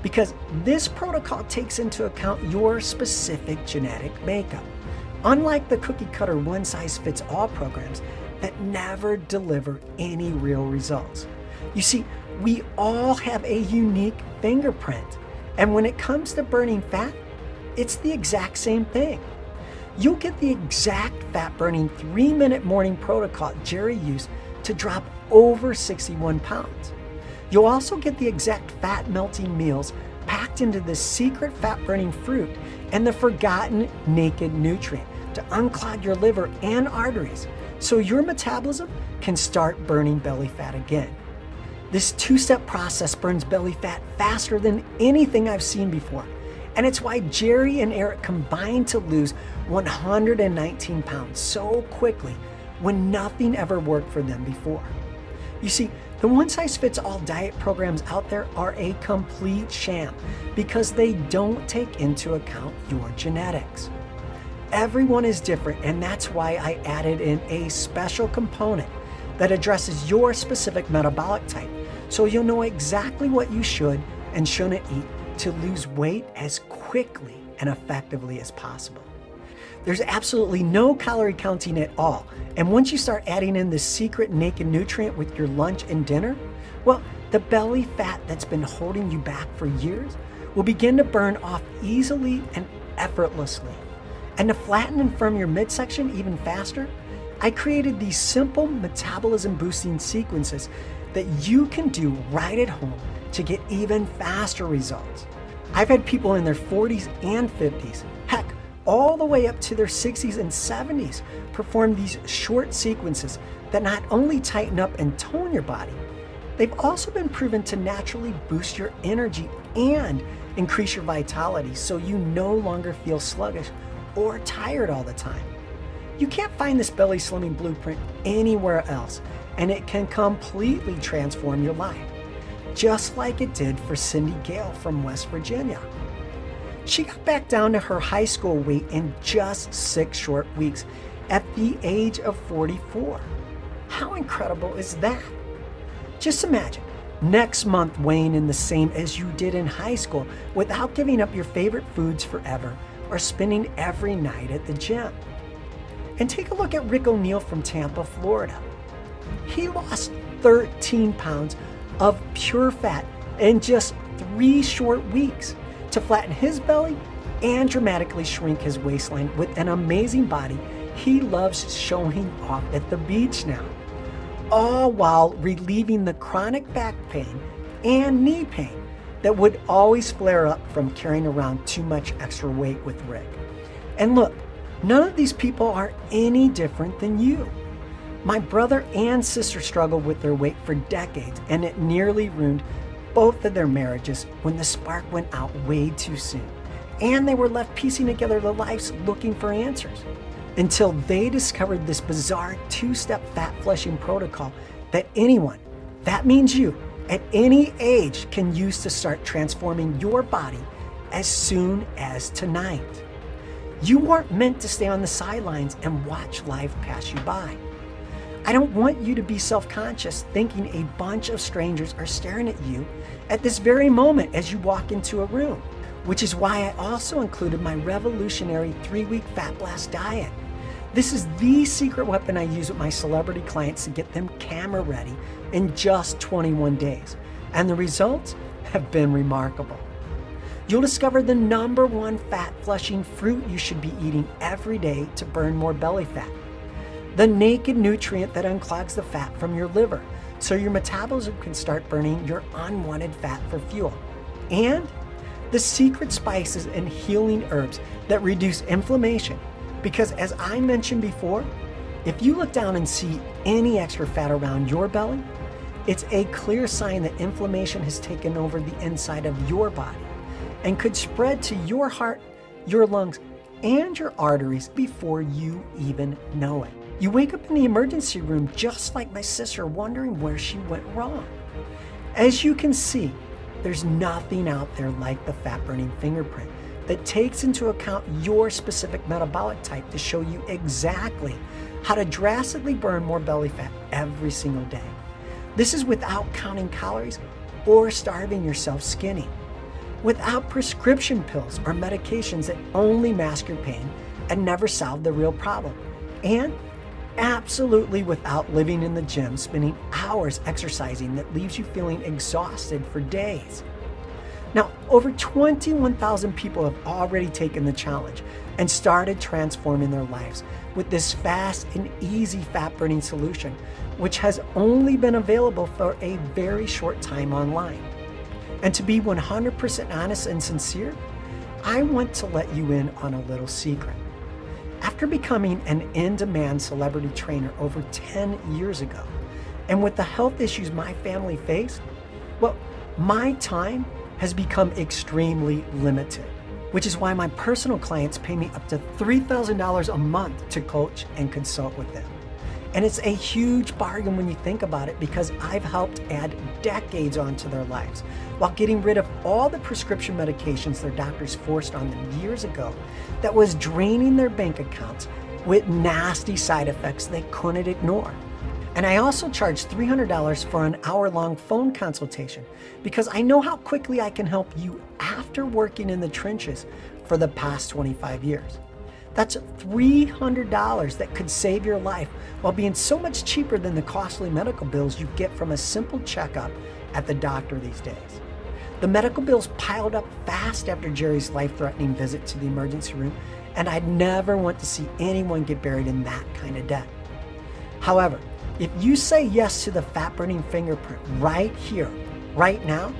Because this protocol takes into account your specific genetic makeup, unlike the cookie-cutter one-size-fits-all programs that never deliver any real results. You see, we all have a unique fingerprint, and when it comes to burning fat, it's the exact same thing. You'll get the exact fat-burning 3-minute morning protocol Jerry used to drop over 61 pounds. You'll also get the exact fat-melting meals packed into the secret fat-burning fruit and the forgotten naked nutrient to unclog your liver and arteries so your metabolism can start burning belly fat again. This 2-step process burns belly fat faster than anything I've seen before. And it's why Jerry and Eric combined to lose 119 pounds so quickly when nothing ever worked for them before. You see, the one-size-fits-all diet programs out there are a complete sham because they don't take into account your genetics. Everyone is different, and that's why I added in a special component that addresses your specific metabolic type, so you'll know exactly what you should and shouldn't eat to lose weight as quickly and effectively as possible. There's absolutely no calorie counting at all, and once you start adding in this secret naked nutrient with your lunch and dinner, well, the belly fat that's been holding you back for years will begin to burn off easily and effortlessly. And to flatten and firm your midsection even faster, I created these simple metabolism boosting sequences that you can do right at home to get even faster results. I've had people in their 40s and 50s, heck, all the way up to their 60s and 70s perform these short sequences that not only tighten up and tone your body, they've also been proven to naturally boost your energy and increase your vitality so you no longer feel sluggish or tired all the time. You can't find this belly slimming blueprint anywhere else, and it can completely transform your life, just like it did for Cindy Gale from West Virginia. She got back down to her high school weight in just 6 short weeks at the age of 44. How incredible is that? Just imagine next month weighing in the same as you did in high school without giving up your favorite foods forever or spending every night at the gym. And take a look at Rick O'Neill from Tampa, Florida. He lost 13 pounds of pure fat in just 3 short weeks to flatten his belly and dramatically shrink his waistline with an amazing body he loves showing off at the beach now, all while relieving the chronic back pain and knee pain that would always flare up from carrying around too much extra weight with Rick. And look, None of these people are any different than you. My brother and sister struggled with their weight for decades, and it nearly ruined both of their marriages when the spark went out way too soon, and they were left piecing together their lives looking for answers until they discovered this bizarre 2-step fat flushing protocol that anyone, that means you, at any age can use to start transforming your body as soon as tonight. You weren't meant to stay on the sidelines and watch life pass you by. I don't want you to be self-conscious thinking a bunch of strangers are staring at you at this very moment as you walk into a room, which is why I also included my revolutionary 3-week Fat Blast diet. This is the secret weapon I use with my celebrity clients to get them camera ready in just 21 days. And the results have been remarkable. You'll discover the #1 fat flushing fruit you should be eating every day to burn more belly fat. The naked nutrient that unclogs the fat from your liver so your metabolism can start burning your unwanted fat for fuel. And the secret spices and healing herbs that reduce inflammation. Because as I mentioned before, if you look down and see any extra fat around your belly, it's a clear sign that inflammation has taken over the inside of your body and could spread to your heart, your lungs, and your arteries before you even know it. You wake up in the emergency room just like my sister, wondering where she went wrong. As you can see, there's nothing out there like the fat-burning fingerprint that takes into account your specific metabolic type to show you exactly how to drastically burn more belly fat every single day. This is without counting calories or starving yourself skinny, without prescription pills or medications that only mask your pain and never solve the real problem, and absolutely without living in the gym, spending hours exercising that leaves you feeling exhausted for days. Now, over 21,000 people have already taken the challenge and started transforming their lives with this fast and easy fat-burning solution, which has only been available for a very short time online. And to be 100% honest and sincere, I want to let you in on a little secret. After becoming an in-demand celebrity trainer over 10 years ago, and with the health issues my family faced, well, my time has become extremely limited, which is why my personal clients pay me up to $3,000 a month to coach and consult with them. And it's a huge bargain when you think about it, because I've helped add decades onto their lives while getting rid of all the prescription medications their doctors forced on them years ago that was draining their bank accounts with nasty side effects they couldn't ignore. And I also charge $300 for an hour-long phone consultation because I know how quickly I can help you after working in the trenches for the past 25 years. That's $300 that could save your life while being so much cheaper than the costly medical bills you get from a simple checkup at the doctor these days. The medical bills piled up fast after Jerry's life-threatening visit to the emergency room, and I'd never want to see anyone get buried in that kind of debt. However, if you say yes to the fat-burning fingerprint right here, right now,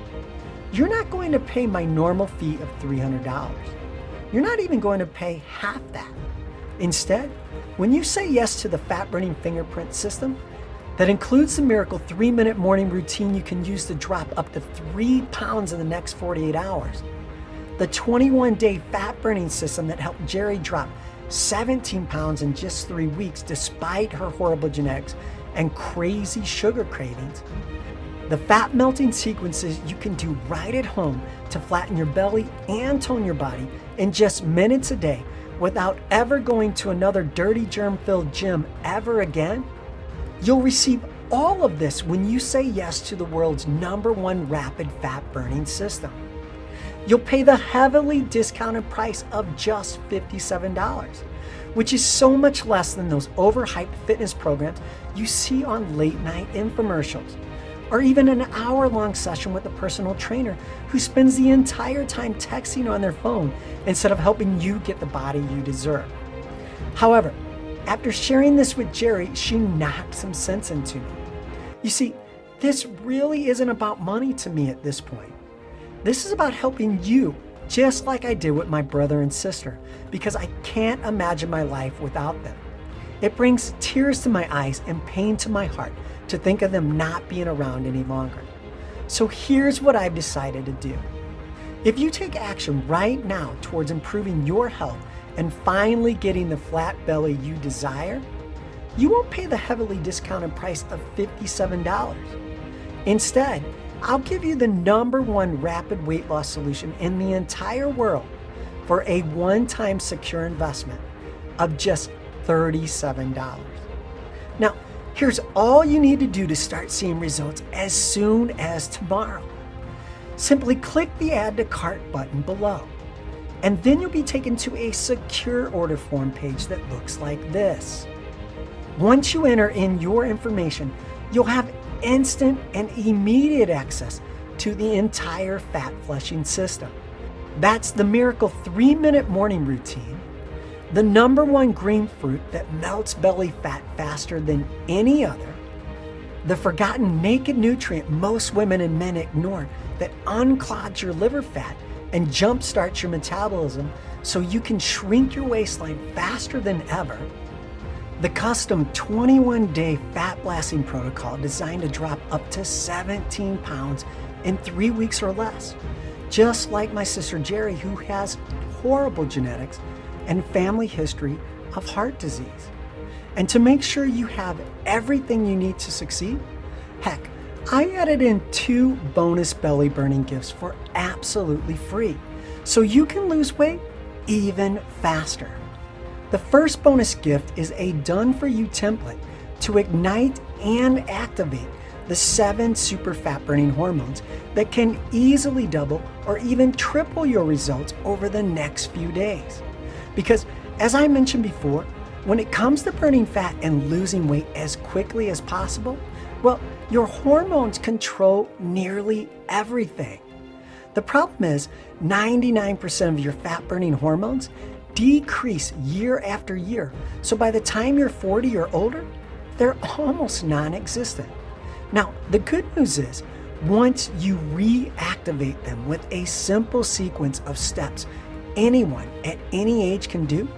you're not going to pay my normal fee of $300. You're not even going to pay half that. Instead, when you say yes to the fat-burning fingerprint system, that includes the miracle 3-minute morning routine you can use to drop up to 3 pounds in the next 48 hours, the 21-day fat-burning system that helped Jerry drop 17 pounds in just 3 weeks despite her horrible genetics and crazy sugar cravings, the fat melting sequences you can do right at home to flatten your belly and tone your body in just minutes a day without ever going to another dirty germ-filled gym ever again. You'll receive all of this when you say yes to the world's #1 rapid fat burning system. You'll pay the heavily discounted price of just $57, which is so much less than those overhyped fitness programs you see on late night infomercials, or even an hour-long session with a personal trainer who spends the entire time texting on their phone instead of helping you get the body you deserve. However, after sharing this with Jerry, she knocked some sense into me. You see, this really isn't about money to me at this point. This is about helping you just like I did with my brother and sister, because I can't imagine my life without them. It brings tears to my eyes and pain to my heart to think of them not being around any longer. So here's what I've decided to do. If you take action right now towards improving your health and finally getting the flat belly you desire, you won't pay the heavily discounted price of $57. Instead, I'll give you the #1 rapid weight loss solution in the entire world for a one-time secure investment of just $37. Now, here's all you need to do to start seeing results as soon as tomorrow. Simply click the Add to Cart button below, and then you'll be taken to a secure order form page that looks like this. Once you enter in your information, you'll have instant and immediate access to the entire fat flushing system. That's the miracle 3-minute morning routine, the #1 green fruit that melts belly fat faster than any other, the forgotten naked nutrient most women and men ignore that unclogs your liver fat and jumpstarts your metabolism so you can shrink your waistline faster than ever, the custom 21-day fat blasting protocol designed to drop up to 17 pounds in 3 weeks or less, just like my sister Jerry, who has horrible genetics and family history of heart disease. And to make sure you have everything you need to succeed, heck, I added in 2 bonus belly burning gifts for absolutely free, so you can lose weight even faster. The first bonus gift is a done-for-you template to ignite and activate the 7 super fat-burning hormones that can easily double or even triple your results over the next few days. Because, as I mentioned before, when it comes to burning fat and losing weight as quickly as possible, well, your hormones control nearly everything. The problem is 99% of your fat-burning hormones decrease year after year. So by the time you're 40 or older, they're almost non-existent. Now, the good news is, once you reactivate them with a simple sequence of steps anyone at any age can do,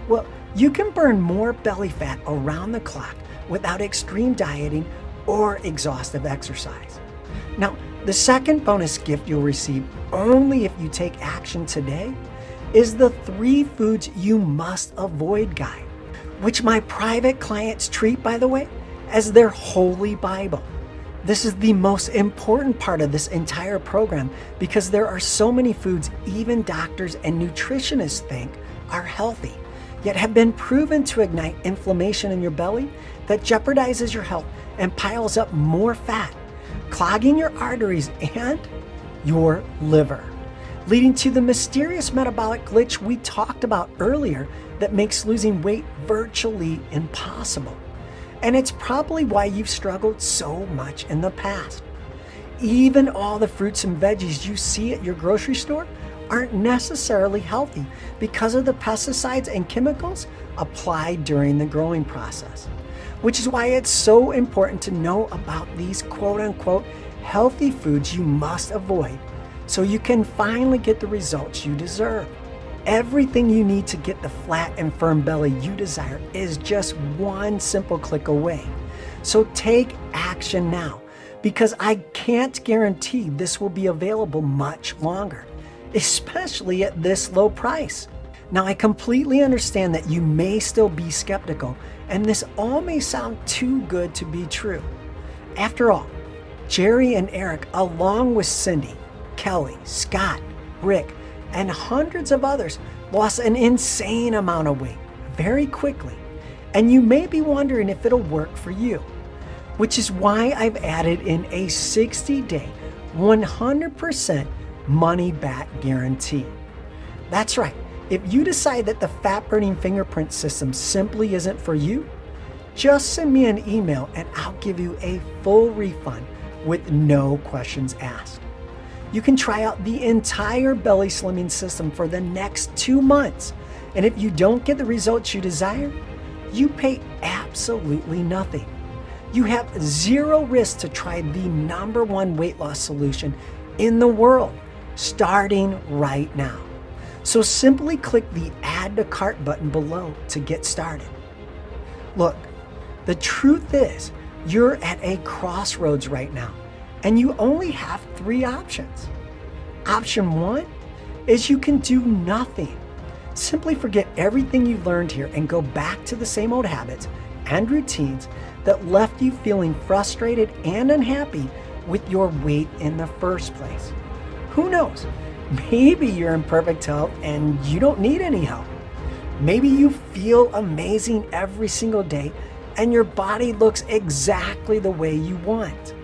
well, you can burn more belly fat around the clock without extreme dieting or exhaustive exercise. Now, the second bonus gift you'll receive only if you take action today is the 3 foods you must avoid guide, which my private clients treat, by the way, as their holy Bible. This is the most important part of this entire program because there are so many foods even doctors and nutritionists think are healthy, yet have been proven to ignite inflammation in your belly that jeopardizes your health and piles up more fat, clogging your arteries and your liver, leading to the mysterious metabolic glitch we talked about earlier that makes losing weight virtually impossible. And it's probably why you've struggled so much in the past. Even all the fruits and veggies you see at your grocery store aren't necessarily healthy because of the pesticides and chemicals applied during the growing process, which is why it's so important to know about these quote-unquote healthy foods you must avoid so you can finally get the results you deserve. Everything you need to get the flat and firm belly you desire is just one simple click away. So take action now, because I can't guarantee this will be available much longer, especially at this low price. Now, I completely understand that you may still be skeptical, and this all may sound too good to be true. After all, Jerry and Eric, along with Cindy, Kelly, Scott, Rick, and hundreds of others, lost an insane amount of weight very quickly. And you may be wondering if it'll work for you, which is why I've added in a 60-day, 100% money-back guarantee. That's right. If you decide that the fat-burning fingerprint system simply isn't for you, just send me an email and I'll give you a full refund with no questions asked. You can try out the entire belly slimming system for the next 2 months. And if you don't get the results you desire, you pay absolutely nothing. You have 0 risk to try the #1 weight loss solution in the world starting right now. So simply click the Add to Cart button below to get started. Look, the truth is, you're at a crossroads right now, and you only have 3 options. Option 1 is you can do nothing. Simply forget everything you learned here and go back to the same old habits and routines that left you feeling frustrated and unhappy with your weight in the first place. Who knows? Maybe you're in perfect health and you don't need any help. Maybe you feel amazing every single day and your body looks exactly the way you want.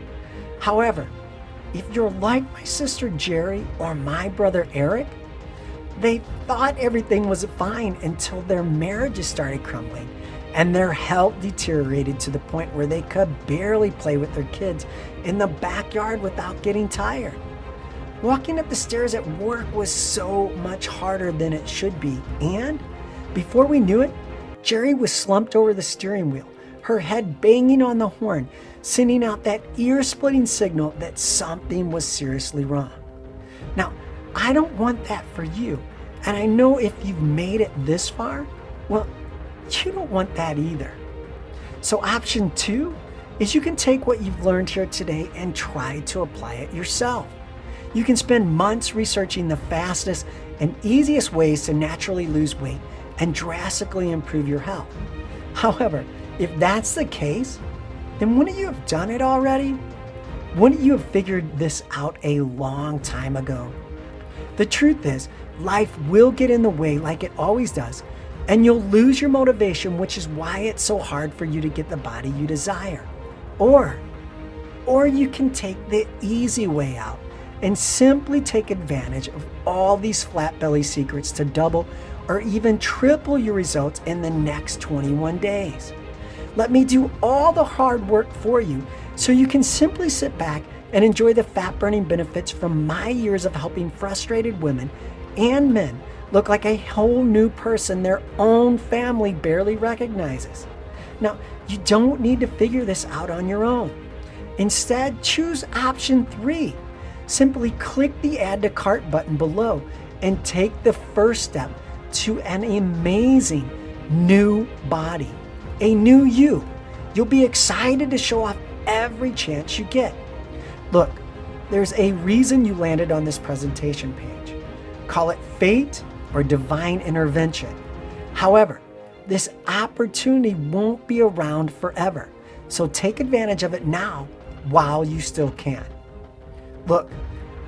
However, if you're like my sister Jerry or my brother Eric, they thought everything was fine until their marriages started crumbling and their health deteriorated to the point where they could barely play with their kids in the backyard without getting tired. Walking up the stairs at work was so much harder than it should be, and before we knew it, Jerry was slumped over the steering wheel, her head banging on the horn, sending out that ear-splitting signal that something was seriously wrong. Now, I don't want that for you, and I know if you've made it this far, well, you don't want that either. So option 2 is you can take what you've learned here today and try to apply it yourself. You can spend months researching the fastest and easiest ways to naturally lose weight and drastically improve your health. However, if that's the case, then wouldn't you have done it already? Wouldn't you have figured this out a long time ago? The truth is, life will get in the way like it always does, and you'll lose your motivation, which is why it's so hard for you to get the body you desire. Or you can take the easy way out and simply take advantage of all these flat belly secrets to double or even triple your results in the next 21 days. Let me do all the hard work for you so you can simply sit back and enjoy the fat burning benefits from my years of helping frustrated women and men look like a whole new person their own family barely recognizes. Now, you don't need to figure this out on your own. Instead, choose option 3. Simply click the Add to Cart button below and take the first step to an amazing new body, a new you. You'll be excited to show off every chance you get. Look, there's a reason you landed on this presentation page. Call it fate or divine intervention. However, this opportunity won't be around forever, so take advantage of it now while you still can. Look,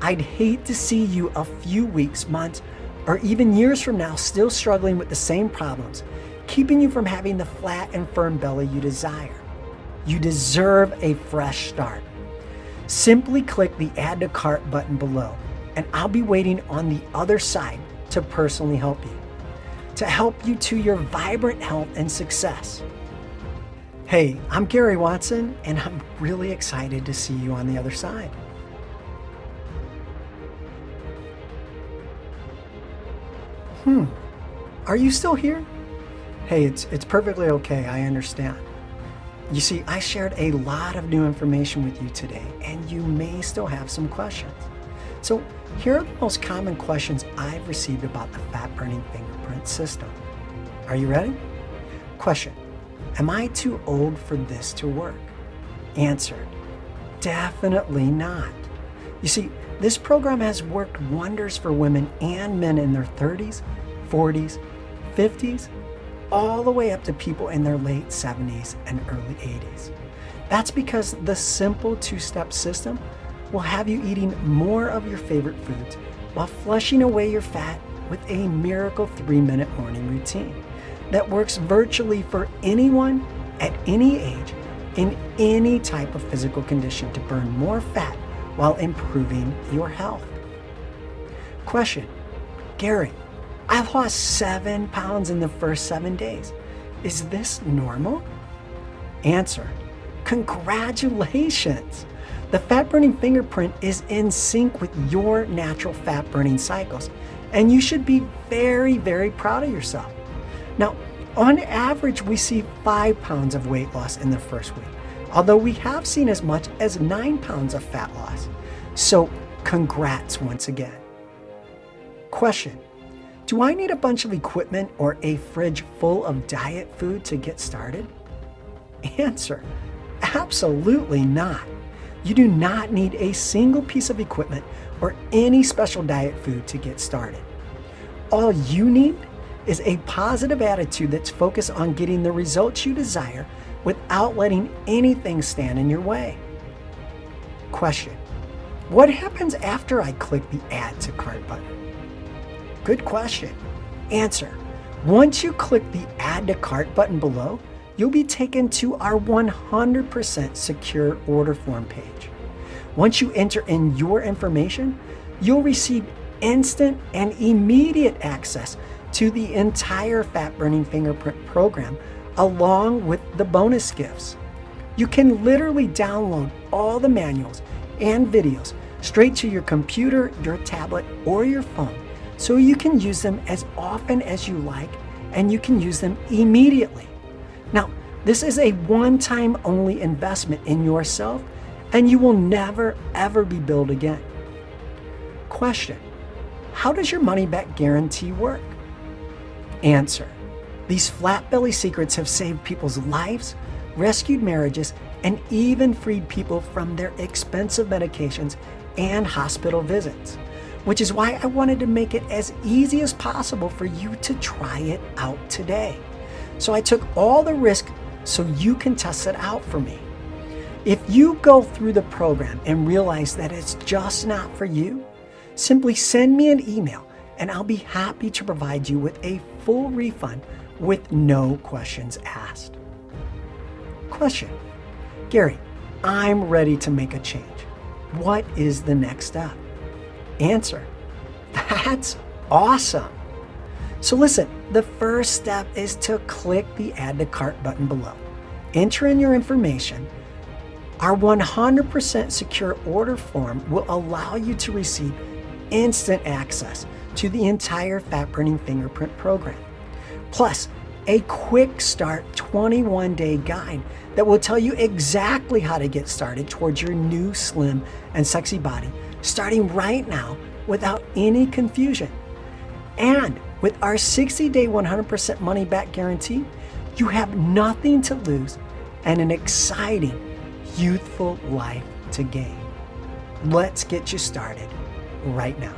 I'd hate to see you a few weeks, months, or even years from now still struggling with the same problems, keeping you from having the flat and firm belly you desire. You deserve a fresh start. Simply click the Add to Cart button below, and I'll be waiting on the other side to personally help you, to help you to your vibrant health and success. Hey, I'm Gary Watson, and I'm really excited to see you on the other side. Are you still here? Hey, it's perfectly okay, I understand. You see, I shared a lot of new information with you today, and you may still have some questions. So here are the most common questions I've received about the fat-burning fingerprint system. Are you ready? Question: am I too old for this to work? Answer: definitely not. You see, this program has worked wonders for women and men in their 30s, 40s, 50s, all the way up to people in their late 70s and early 80s. That's because the simple 2-step system will have you eating more of your favorite foods while flushing away your fat with a miracle 3-minute morning routine that works virtually for anyone at any age in any type of physical condition to burn more fat while improving your health. Question: Gary, I've lost 7 pounds in the first 7 days. Is this normal? Answer: congratulations! The fat-burning fingerprint is in sync with your natural fat-burning cycles, and you should be very, very proud of yourself. Now, on average, we see 5 pounds of weight loss in the first week, although we have seen as much as 9 pounds of fat loss. So, congrats once again. Question: do I need a bunch of equipment or a fridge full of diet food to get started? Answer: absolutely not. You do not need a single piece of equipment or any special diet food to get started. All you need is a positive attitude that's focused on getting the results you desire without letting anything stand in your way. Question: what happens after I click the Add to Cart button? Good question. Answer: once you click the Add to Cart button below, you'll be taken to our 100% secure order form page. Once you enter in your information, you'll receive instant and immediate access to the entire Fat Burning Fingerprint program, along with the bonus gifts. You can literally download all the manuals and videos straight to your computer, your tablet, or your phone, so you can use them as often as you like, and you can use them immediately. Now, this is a one-time only investment in yourself, and you will never ever be billed again. Question: how does your money-back guarantee work? Answer: these flat belly secrets have saved people's lives, rescued marriages, and even freed people from their expensive medications and hospital visits, which is why I wanted to make it as easy as possible for you to try it out today. So I took all the risk so you can test it out for me. If you go through the program and realize that it's just not for you, simply send me an email and I'll be happy to provide you with a full refund with no questions asked. Question: Gary, I'm ready to make a change. What is the next step? Answer: that's awesome. So listen, the first step is to click the Add to Cart button below. Enter in your information. Our 100% secure order form will allow you to receive instant access to the entire Fat Burning Fingerprint program, plus a quick start 21-day guide that will tell you exactly how to get started towards your new slim and sexy body, starting right now without any confusion. And with our 60-day 100% money-back guarantee, you have nothing to lose and an exciting, youthful life to gain. Let's get you started right now.